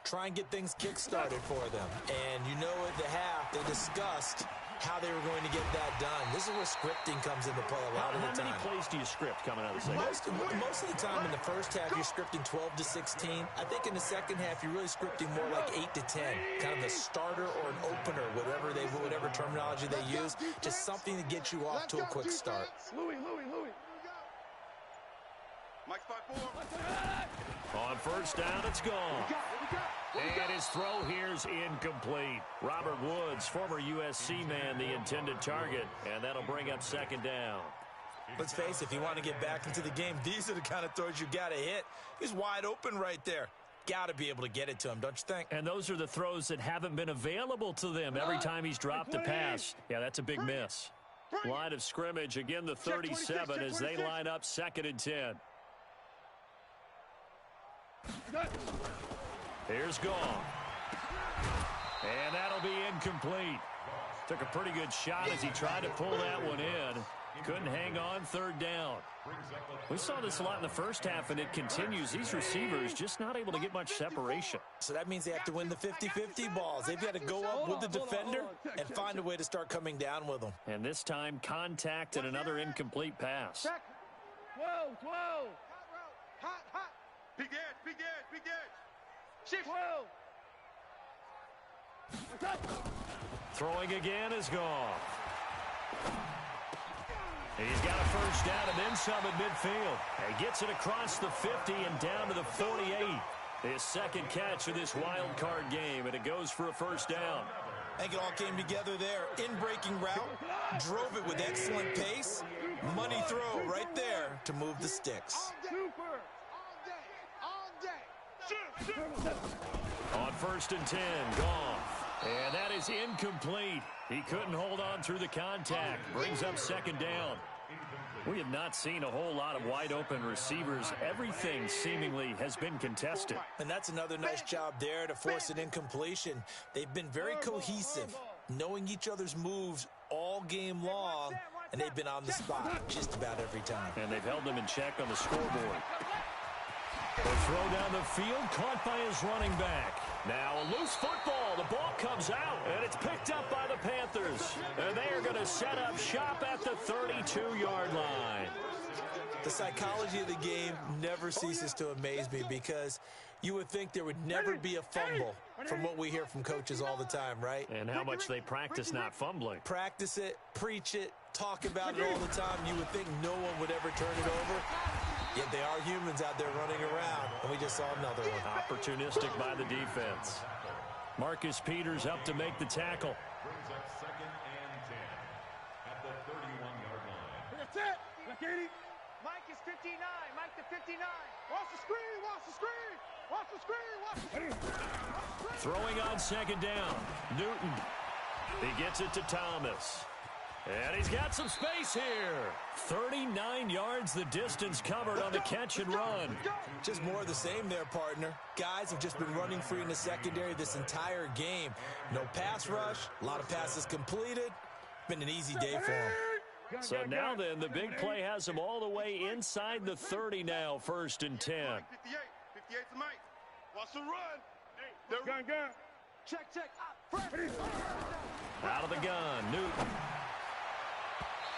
Try and get things kick-started for them. And you know at the half, they discussed how they were going to get that done. This is where scripting comes into play a lot of the time. How many plays do you script coming out of the second? Most of the time in the first half, you're scripting 12 to 16. I think in the second half, you're really scripting more like 8 to 10. Kind of a starter or an opener, whatever terminology they use. Just something to get you off to a quick start. Louis. Mike's 5-4. On first down, it's gone. And his throw here's incomplete. Robert Woods, former USC man, the intended target. And that'll bring up second down. Let's face it, if you want to get back into the game, these are the kind of throws you got to hit. He's wide open right there. Got to be able to get it to him, don't you think? And those are the throws that haven't been available to them every time he's dropped a pass. Yeah, that's a big miss. Line of scrimmage, again the 37 as they line up 2nd and 10. Here's Goff. And that'll be incomplete. Took a pretty good shot as he tried to pull that one in. Couldn't hang on, 3rd down. We saw this a lot in the first half, and it continues. These receivers just not able to get much separation. So that means they have to win the 50-50 balls. They've got to go up with the defender and find a way to start coming down with them. And this time, contact and another incomplete pass. 12. Hot. Big edge. Shift. 12. Throwing again is Goff. He's got a first down and then some at midfield. He gets it across the 50 and down to the 48. His second catch of this wild card game, and it goes for a first down. I think it all came together there. In-breaking route, drove it with excellent pace. Money throw right there to move the sticks. On 1st and 10, Goff. And that is incomplete. He couldn't hold on through the contact. Brings up 2nd down. We have not seen a whole lot of wide-open receivers. Everything seemingly has been contested. And that's another nice job there to force an incompletion. They've been very cohesive, knowing each other's moves all game long, and they've been on the spot just about every time. And they've held them in check on the scoreboard. The throw down the field, caught by his running back. Now a loose football. The ball comes out, and it's picked up by the Panthers. And they are going to set up shop at the 32-yard line. The psychology of the game never ceases to amaze me because You would think there would never be a fumble from what we hear from coaches all the time, right? And how much they practice not fumbling. Practice it, preach it, talk about it all the time. You would think no one would ever turn it over. Yet they are humans out there running around, and we just saw another one. Opportunistic by the defense. Marcus Peters up to make the tackle. Brings up 2nd and 10 at the 31-yard line. That's it. Look, 80. Mike is 59. Mike to 59. Watch the screen. Watch the screen. Watch the screen. Watch the screen. Throwing on 2nd down. Newton. He gets it to Thomas. And he's got some space here. 39 yards the distance covered on the catch and run. Just more of the same there, partner. Guys have just been running free in the secondary this entire game. No pass rush, a lot of passes completed. Been an easy day for them. So now then, the big play has him all the way inside the 30 now, 1st and 10. 58. 58 to Mike. Watch the run. Gun. Check. Out of the gun, Newton.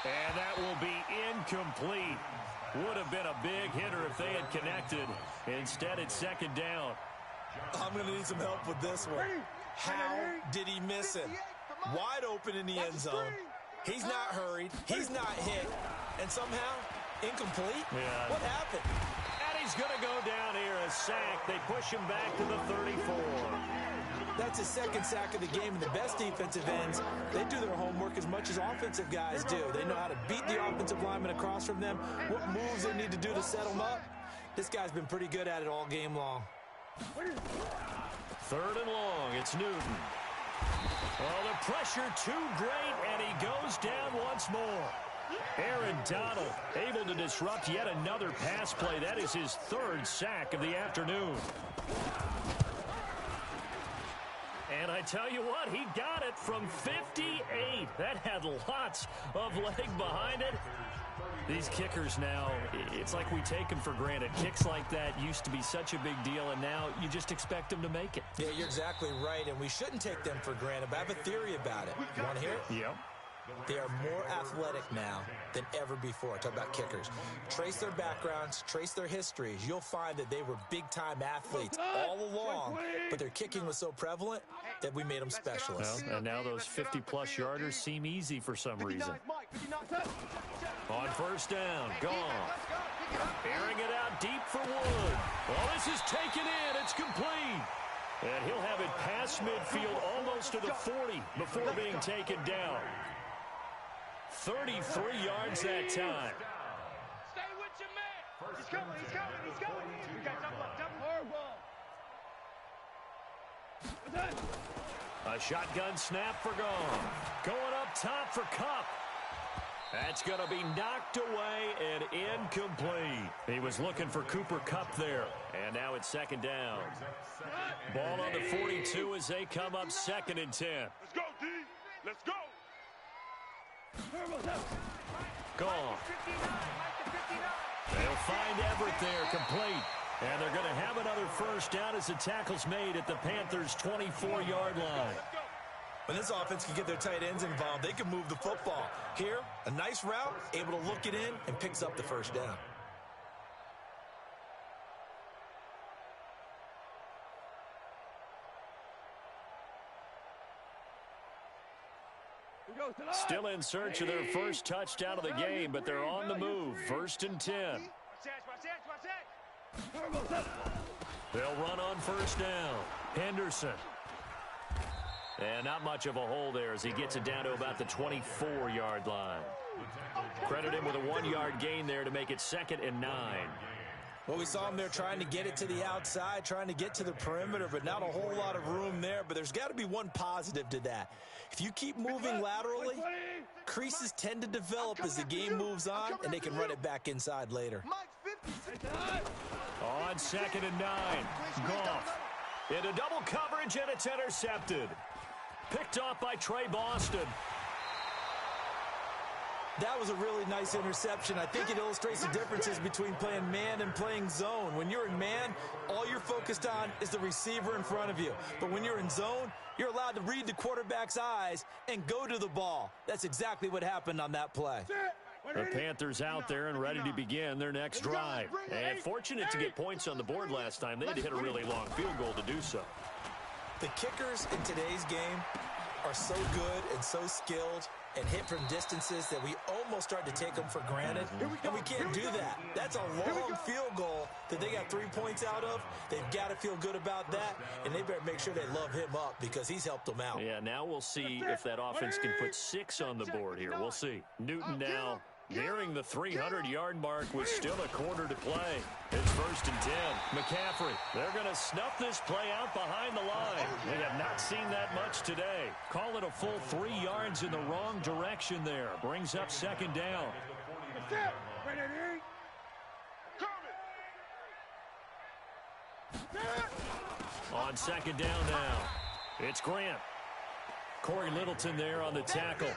And that will be incomplete. Would have been a big hitter if they had connected. Instead, it's 2nd down. I'm going to need some help with this one. How did he miss it? Wide open in the end zone. He's not hurried. He's not hit. And somehow, incomplete? Yeah. What happened? And he's going to go down here, a sack. They push him back to the 34. That's his 2nd sack of the game, and the best defensive ends, they do their homework as much as offensive guys do. They know how to beat the offensive lineman across from them, what moves they need to do to set them up. This guy's been pretty good at it all game long. 3rd and long, it's Newton. Oh, the pressure too great, and he goes down once more. Aaron Donald able to disrupt yet another pass play. That is his 3rd sack of the afternoon. And I tell you what, he got it from 58. That had lots of leg behind it. These kickers now, it's like we take them for granted. Kicks like that used to be such a big deal, and now you just expect them to make it. Yeah, you're exactly right, and we shouldn't take them for granted, but I have a theory about it. You want to hear it? Yep. They are more athletic now than ever before. Talk about kickers. Trace their backgrounds, trace their histories. You'll find that they were big-time athletes all along, but their kicking was so prevalent that we made them specialists. Well, and now those 50-plus yarders seem easy for some reason. On 1st down, gone. Airing it out deep for Wood. Well, this is taken in. It's complete. And he'll have it past midfield almost to the 40 before being taken down. 33 yards that time. Stay with your man. He's coming. We got double. A shotgun snap for Gone. Going up top for Cup. That's going to be knocked away and incomplete. He was looking for Cooper Kupp there. And now it's 2nd down. Ball on the 42 as they come up 2nd and 10. Let's go, D. Let's go. Gone. They'll find Everett there, complete. And they're going to have another 1st down as the tackle's made at the Panthers' 24-yard line. When this offense can get their tight ends involved, they can move the football. Here, a nice route, able to look it in, and picks up the 1st down. Still in search of their 1st touchdown of the game, but they're on the move. 1st and 10. They'll run on 1st down. Henderson. And not much of a hole there as he gets it down to about the 24-yard line. Credit him with a 1-yard gain there to make it 2nd and 9. Well, we saw him there trying to get it to the outside, trying to get to the perimeter, but not a whole lot of room there. But there's got to be one positive to that. If you keep moving laterally, creases tend to develop as the game moves on, and they can run it back inside later. On 2nd and 9, Goff into double coverage, and it's intercepted. Picked off by Trey Boston. That was a really nice interception. I think it illustrates the differences between playing man and playing zone. When you're in man, all you're focused on is the receiver in front of you. But when you're in zone, you're allowed to read the quarterback's eyes and go to the ball. That's exactly what happened on that play. The Panthers out there and ready to begin their next drive. And fortunate to get points on the board last time. They had to hit a really long field goal to do so. The kickers in today's game are so good and so skilled and hit from distances that we almost start to take them for granted. And we can't do that. That's a long field goal that they got 3 points out of. They've got to feel good about that, and they better make sure they love him up because he's helped them out. Yeah, now we'll see if that offense can put 6 on the board here. We'll see. Newton now nearing the 300-yard mark with still a quarter to play. It's 1st and 10. McCaffrey, they're going to snuff this play out behind the line. We have not seen that much today. Call it a full 3 yards in the wrong direction there. Brings up 2nd down. On 2nd down now, it's Grant. Corey Littleton there on the tackle.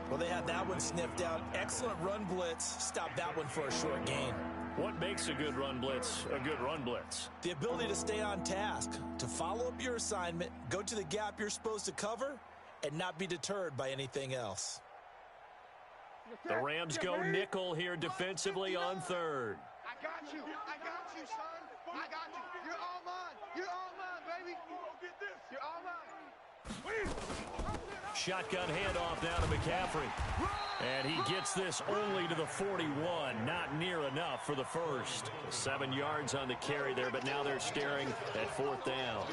Well, they had that one sniffed out. Excellent run blitz. Stopped that one for a short gain. What makes a good run blitz a good run blitz? The ability to stay on task, to follow up your assignment, go to the gap you're supposed to cover, and not be deterred by anything else. The Rams go nickel here defensively on 3rd. I got you, son. I got you. You're all mine. You're all mine, baby. You're all mine. Shotgun handoff down to McCaffrey. And he gets this only to the 41. Not near enough for the first. 7 yards on the carry there, but now they're staring at 4th down.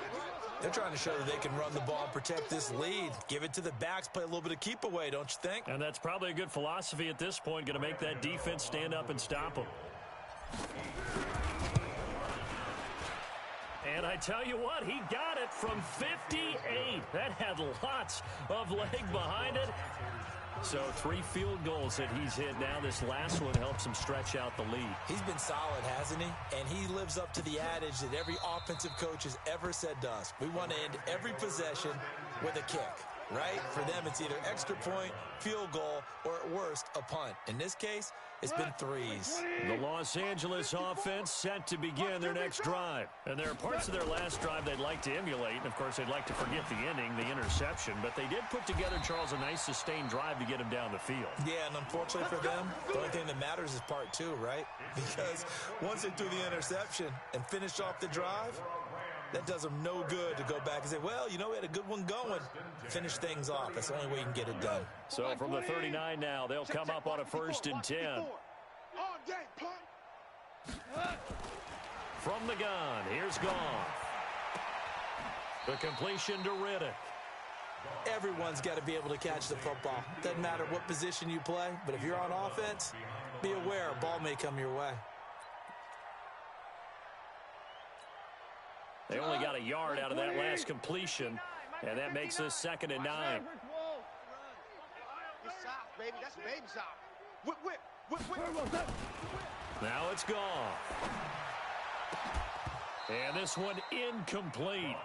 They're trying to show that they can run the ball and protect this lead. Give it to the backs, play a little bit of keep away, don't you think? And that's probably a good philosophy at this point. Going to make that defense stand up and stop them. And I tell you what, he got it from 58. That had lots of leg behind it. So 3 field goals that he's hit now. This last one helps him stretch out the lead. He's been solid, hasn't he? And he lives up to the adage that every offensive coach has ever said to us. We want to end every possession with a kick, right? For them, it's either extra point, field goal, or at worst, a punt. In this case, it's been 3s. The Los Angeles offense set to begin their next drive. And there are parts of their last drive they'd like to emulate. And, of course, they'd like to forget the ending, the interception. But they did put together, Charles, a nice sustained drive to get him down the field. Yeah, and unfortunately for them, the only thing that matters is part 2, right? Because once they threw the interception and finished off the drive, that does them no good to go back and say, well, you know, we had a good one going. Finish things off. That's the only way you can get it done. So from the 39 now, they'll come up on a 1st and 10. From the gun, here's Goff. The completion to Riddick. Everyone's got to be able to catch the football. Doesn't matter what position you play, but if you're on offense, be aware a ball may come your way. They only got a yard out of that last completion, and that makes this 2nd and 9. Baby, that's baby soft. Whip. Now it's Goff. And this one incomplete.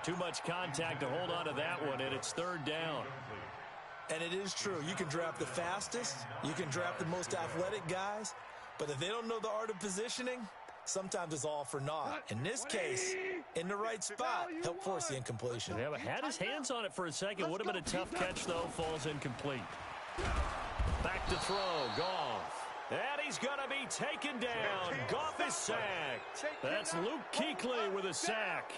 Too much contact to hold on to that one, and it's 3rd down. And it is true. You can draft the fastest. You can draft the most athletic guys. But if they don't know the art of positioning, sometimes it's all for naught. In this case, in the right spot, help force the incompletion. Yeah, but had his hands on it for a second. Would have been a tough catch, though. Falls incomplete. Back to throw. Goff. And he's going to be taken down. Goff is sacked. That's Luke Kuechly with a sack.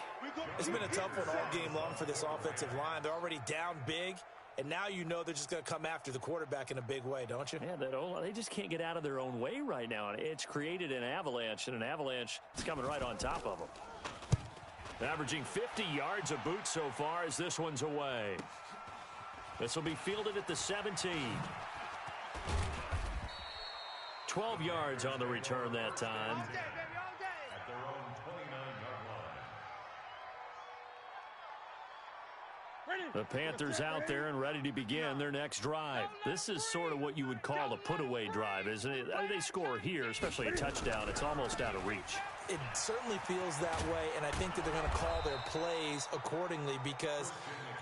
It's been a tough one all game long for this offensive line. They're already down big. And now you know they're just going to come after the quarterback in a big way, don't you? Yeah, they just can't get out of their own way right now. It's created an avalanche, and an avalanche is coming right on top of them. Averaging 50 yards a boot so far as this one's away. This will be fielded at the 17. 12 yards on the return that time. At their own 29-yard line. The Panthers out there and ready to begin their next drive. This is sort of what you would call a put-away drive, isn't it? They score here, especially a touchdown. It's almost out of reach. It certainly feels that way, and I think that they're going to call their plays accordingly because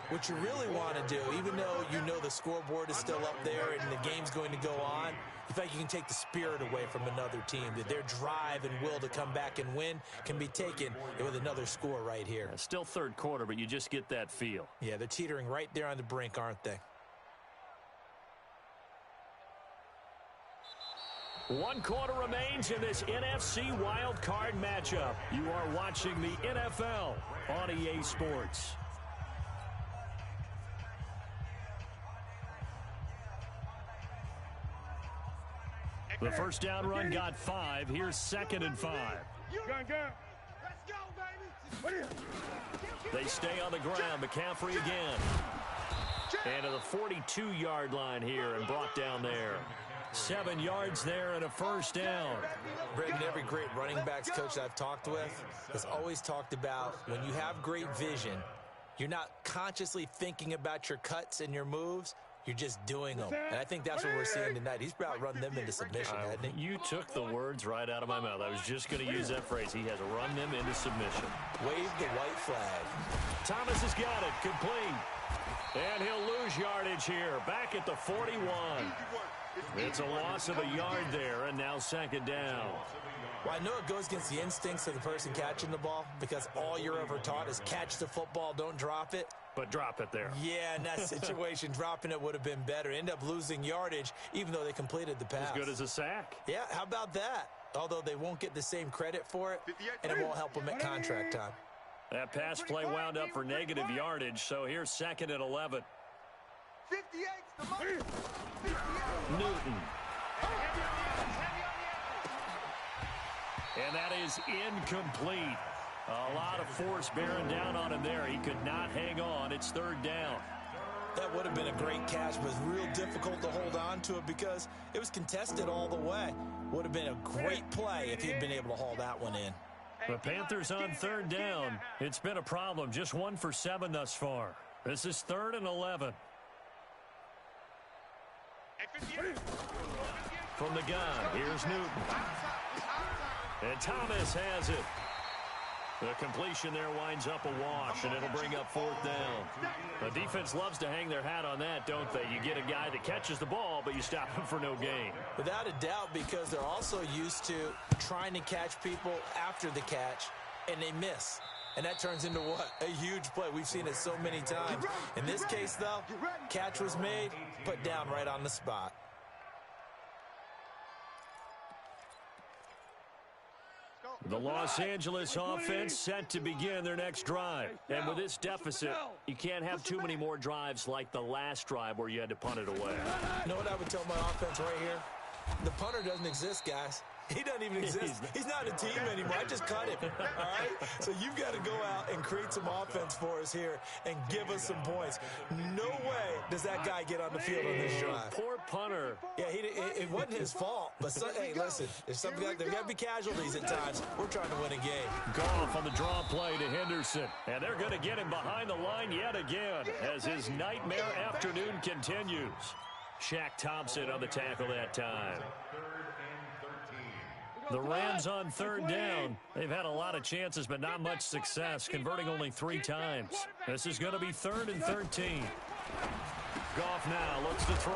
what you really want to do, even though you know the scoreboard is still up there and the game's going to go on, in fact, you can take the spirit away from another team, that their drive and will to come back and win can be taken with another score right here. Still 3rd quarter, but you just get that feel. Yeah, they're teetering right there on the brink, aren't they? One quarter remains in this NFC Wildcard matchup. You are watching the NFL on EA Sports. The first down run got 5. Here's 2nd and 5. Gun. Let's go, baby. They stay on the ground. McCaffrey again. And to the 42-yard line here and brought down there. 7 yards there and a first down. Brendan, every great running backs coach I've talked with has always talked about when you have great vision, you're not consciously thinking about your cuts and your moves. You're just doing them. And I think that's what we're seeing tonight. He's about run them into submission, hasn't he? You took the words right out of my mouth. I was just going to use that phrase. He has run them into submission. Wave the white flag. Thomas has got it. Complete. And he'll lose yardage here. Back at the 41. It's a loss of a yard there, and now 2nd down. Well, I know it goes against the instincts of the person catching the ball because all you're ever taught is catch the football, don't drop it. But drop it there. Yeah, in that situation, dropping it would have been better. End up losing yardage, even though they completed the pass. As good as a sack. Yeah, how about that? Although they won't get the same credit for it, and it won't help them at contract time. That pass play wound up for negative yardage, so here's 2nd and 11. 58's the money. 58. Newton. And that is incomplete. A lot of force bearing down on him there. He could not hang on. It's 3rd down. That would have been a great catch, but it was real difficult to hold on to it because it was contested all the way. Would have been a great play if he'd been able to haul that one in. The Panthers on 3rd down. It's been a problem. Just 1 for 7 thus far. This is 3rd and 11. From the gun, here's Newton. And Thomas has it. The completion there winds up a wash, and it'll bring up 4th down. The defense loves to hang their hat on that, don't they? You get a guy that catches the ball, but you stop him for no gain. Without a doubt, because they're also used to trying to catch people after the catch, and they miss. And that turns into what? A huge play. We've seen it so many times. In this case, though, catch was made, put down right on the spot. The Los Angeles offense set to begin their next drive. And with this deficit, you can't have too many more drives like the last drive where you had to punt it away. You know what I would tell my offense right here? The punter doesn't exist, guys. He doesn't even exist. He's not a team anymore. I just cut him, all right? So you've got to go out and create some offense for us here and give us some points. No way does that guy get on the field on this drive. Poor punter. Yeah, it wasn't his fault. But, hey, listen, there's got to be casualties at times. We're trying to win a game. Goff on the draw play to Henderson. And they're going to get him behind the line yet again as his nightmare afternoon continues. Shaq Thompson on the tackle that time. The Rams on 3rd down. They've had a lot of chances, but not much success, converting only 3 times. This is going to be 3rd and 13. Goff now looks to throw.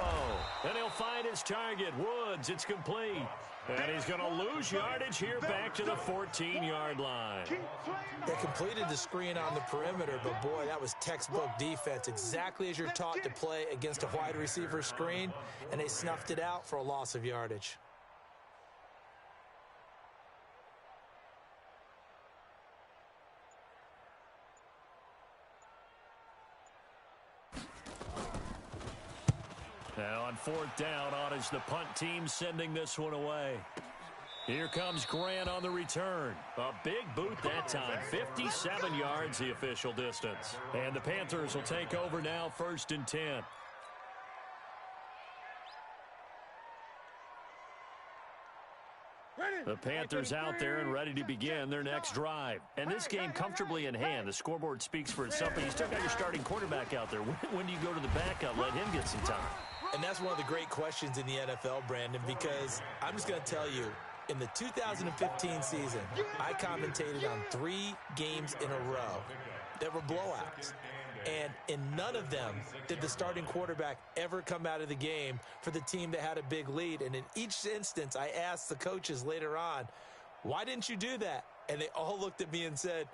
And he'll find his target. Woods, it's complete. And he's going to lose yardage here back to the 14-yard line. They completed the screen on the perimeter, but boy, that was textbook defense. Exactly as you're taught to play against a wide receiver screen, and they snuffed it out for a loss of yardage. Now on 4th down, Otis, the punt team sending this one away. Here comes Grant on the return. A big boot that time. 57 yards the official distance. And the Panthers will take over now, 1st and 10. The Panthers out there and ready to begin their next drive. And this game comfortably in hand. The scoreboard speaks for itself, but you still got your starting quarterback out there. When do you go to the backup? Let him get some time. And that's one of the great questions in the NFL, Brandon, because I'm just going to tell you, in the 2015 season, I commentated on 3 games in a row that were blowouts. And in none of them did the starting quarterback ever come out of the game for the team that had a big lead. And in each instance, I asked the coaches later on, why didn't you do that? And they all looked at me and said,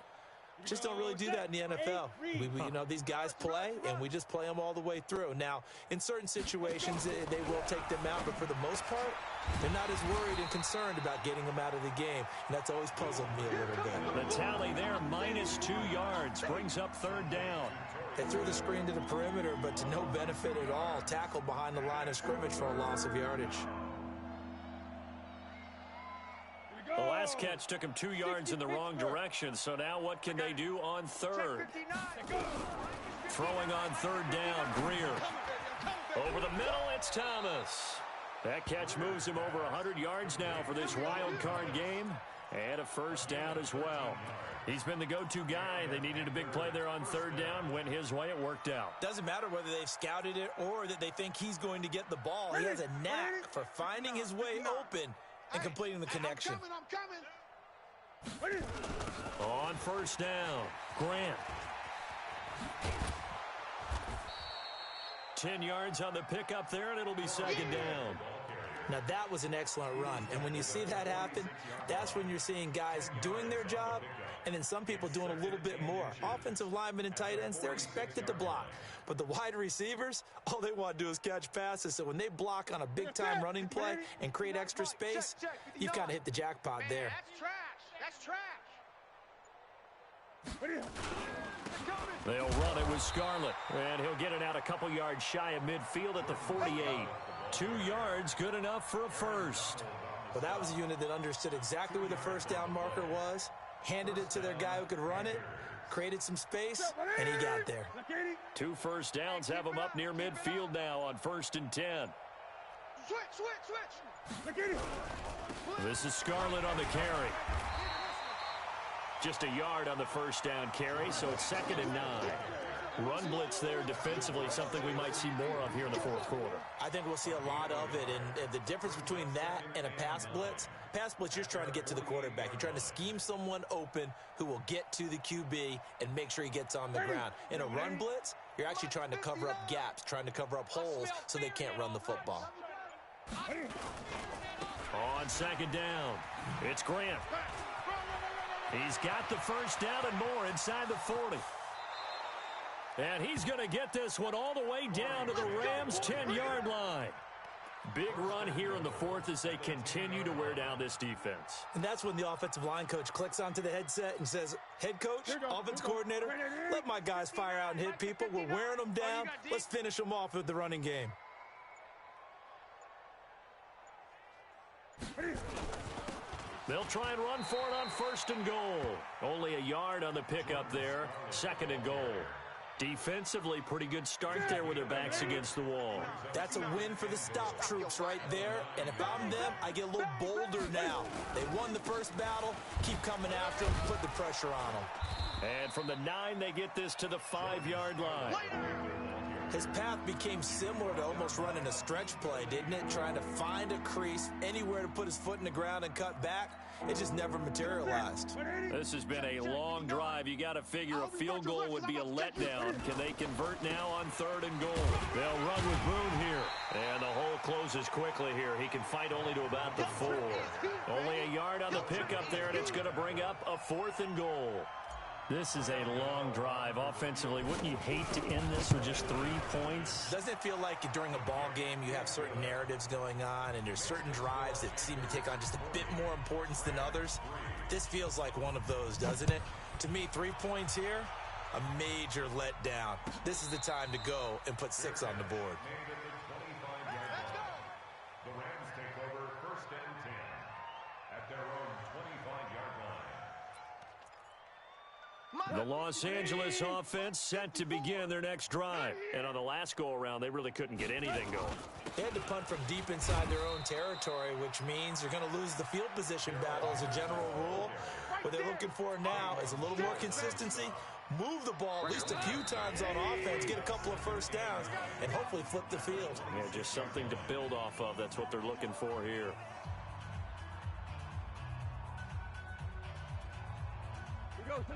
Just don't really do that in the NFL. You know, these guys play, and we just play them all the way through. Now, in certain situations, they will take them out, but for the most part, they're not as worried and concerned about getting them out of the game, and that's always puzzled me a little bit. The tally there, -2 yards, brings up 3rd down. They threw the screen to the perimeter, but to no benefit at all. Tackled behind the line of scrimmage for a loss of yardage. The last catch took him 2 yards in the wrong direction, so now what can they do on 3rd? Throwing on 3rd down, Greer. Over the middle, it's Thomas. That catch moves him over 100 yards now for this wild card game, and a 1st down as well. He's been the go-to guy. They needed a big play there on 3rd down. Went his way, it worked out. Doesn't matter whether they've scouted it or that they think he's going to get the ball. He has a knack for finding his way open and completing the connection. I'm coming. On 1st down, Grant. 10 yards on the pickup there, and it'll be 2nd down. Now, that was an excellent run. And when you see that happen, that's when you're seeing guys doing their job and then some people doing a little bit more. Offensive linemen and tight ends, they're expected to block. But the wide receivers, all they want to do is catch passes. So when they block on a big-time running play and create extra space, you've kind of hit the jackpot there. That's trash. That's trash. They'll run it with Scarlett, and he'll get it out a couple yards shy of midfield at the 48. 2 yards, good enough for a 1st. Well, that was a unit that understood exactly where the 1st down marker was, handed it to their guy who could run it, created some space, and he got there. 2 1st downs have him up near midfield now on 1st and 10. Switch. This is Scarlett on the carry. Just a yard on the 1st down carry, so it's 2nd and 9. Run blitz there defensively, something we might see more of here in the 4th quarter. I think we'll see a lot of it, and the difference between that and a pass blitz, you're just trying to get to the quarterback. You're trying to scheme someone open who will get to the QB and make sure he gets on the ground. In a run blitz, you're actually trying to cover up gaps, trying to cover up holes so they can't run the football. On 2nd down, it's Grant. He's got the 1st down and more inside the 40. And he's going to get this one all the way down to the Rams' 10-yard line. Big run here in the 4th as they continue to wear down this defense. And that's when the offensive line coach clicks onto the headset and says, head coach, offense coordinator, let my guys fire out and hit people. We're wearing them down. Let's finish them off with the running game. They'll try and run for it on 1st and goal. Only a yard on the pickup there. 2nd and goal. Defensively, pretty good start there with their backs against the wall. That's a win for the stop troops right there. And if I'm them, I get a little bolder now. They won the 1st battle. Keep coming after them. Put the pressure on them. And from the 9, they get this to the 5-yard line. His path became similar to almost running a stretch play, didn't it? Trying to find a crease, anywhere to put his foot in the ground and cut back. It just never materialized. This has been a long drive. You got to figure a field goal would be a letdown. Can they convert now on 3rd and goal? They'll run with Boone here. And the hole closes quickly here. He can fight only to about the 4. Only a yard on the pickup there, and it's going to bring up a 4th and goal. This is a long drive offensively. Wouldn't you hate to end this with just 3 points? Doesn't it feel like during a ball game you have certain narratives going on and there's certain drives that seem to take on just a bit more importance than others? This feels like one of those, doesn't it? To me, 3 points here, a major letdown. This is the time to go and put 6 on the board. The Rams take over 1st and 10 at their own 25-yard line. The Los Angeles offense set to begin their next drive. And on the last go-around, they really couldn't get anything going. They had to punt from deep inside their own territory, which means they're going to lose the field position battle as a general rule. What they're looking for now is a little more consistency, move the ball at least a few times on offense, get a couple of 1st downs, and hopefully flip the field. Yeah, just something to build off of. That's what they're looking for here.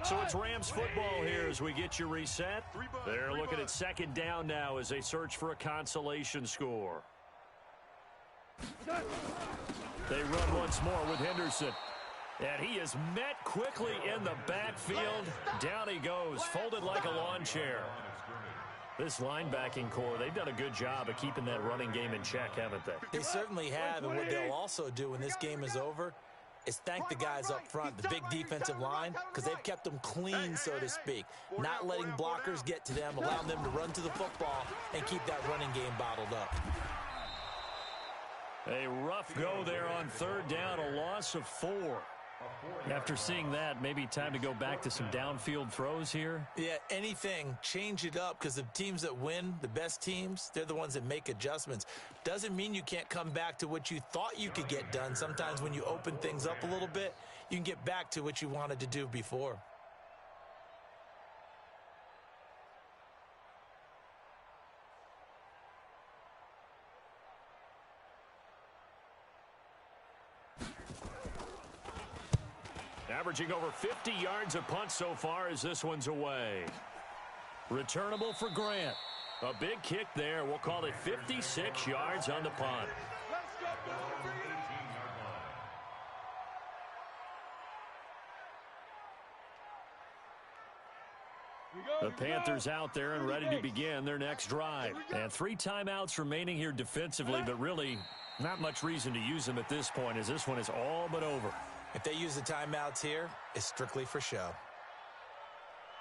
So it's Rams football here as we get you reset. They're looking at 2nd down now as they search for a consolation score. They run once more with Henderson. And he is met quickly in the backfield. Down he goes, folded like a lawn chair. This linebacking core, they've done a good job of keeping that running game in check, haven't they? They certainly have, and what they'll also do when this game is over is thank the guys up front, the big defensive line, because they've kept them clean, so to speak, not letting blockers get to them, allowing them to run to the football and keep that running game bottled up. A rough go there on third down, a loss of 4. After seeing that, maybe time to go back to some downfield throws here. Yeah, anything, change it up, because the teams that win, the best teams, they're the ones that make adjustments. Doesn't mean you can't come back to what you thought you could get done. Sometimes when you open things up a little bit, you can get back to what you wanted to do before. Averaging over 50 yards a punt so far as this one's away. Returnable for Grant. A big kick there. We'll call it 56 yards on the punt. The Panthers out there and ready to begin their next drive. And 3 timeouts remaining here defensively, but really not much reason to use them at this point as this one is all but over. If they use the timeouts here, it's strictly for show.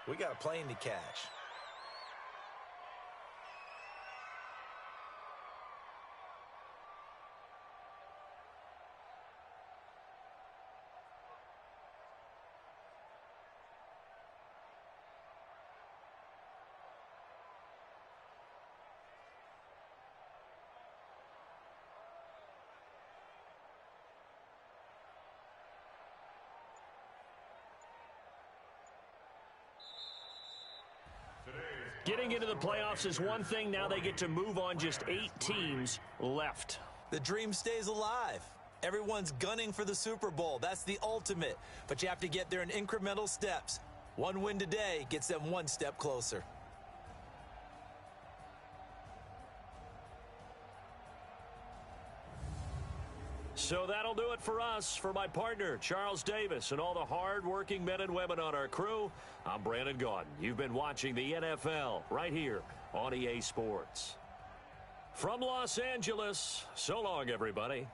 We got a plane to catch. Getting into the playoffs is one thing. Now they get to move on. Just 8 teams left. The dream stays alive. Everyone's gunning for the Super Bowl. That's the ultimate. But you have to get there in incremental steps. One win today gets them one step closer. So that'll do it for us. For my partner, Charles Davis, and all the hard-working men and women on our crew, I'm Brandon Gaudin. You've been watching the NFL right here on EA Sports. From Los Angeles, so long, everybody.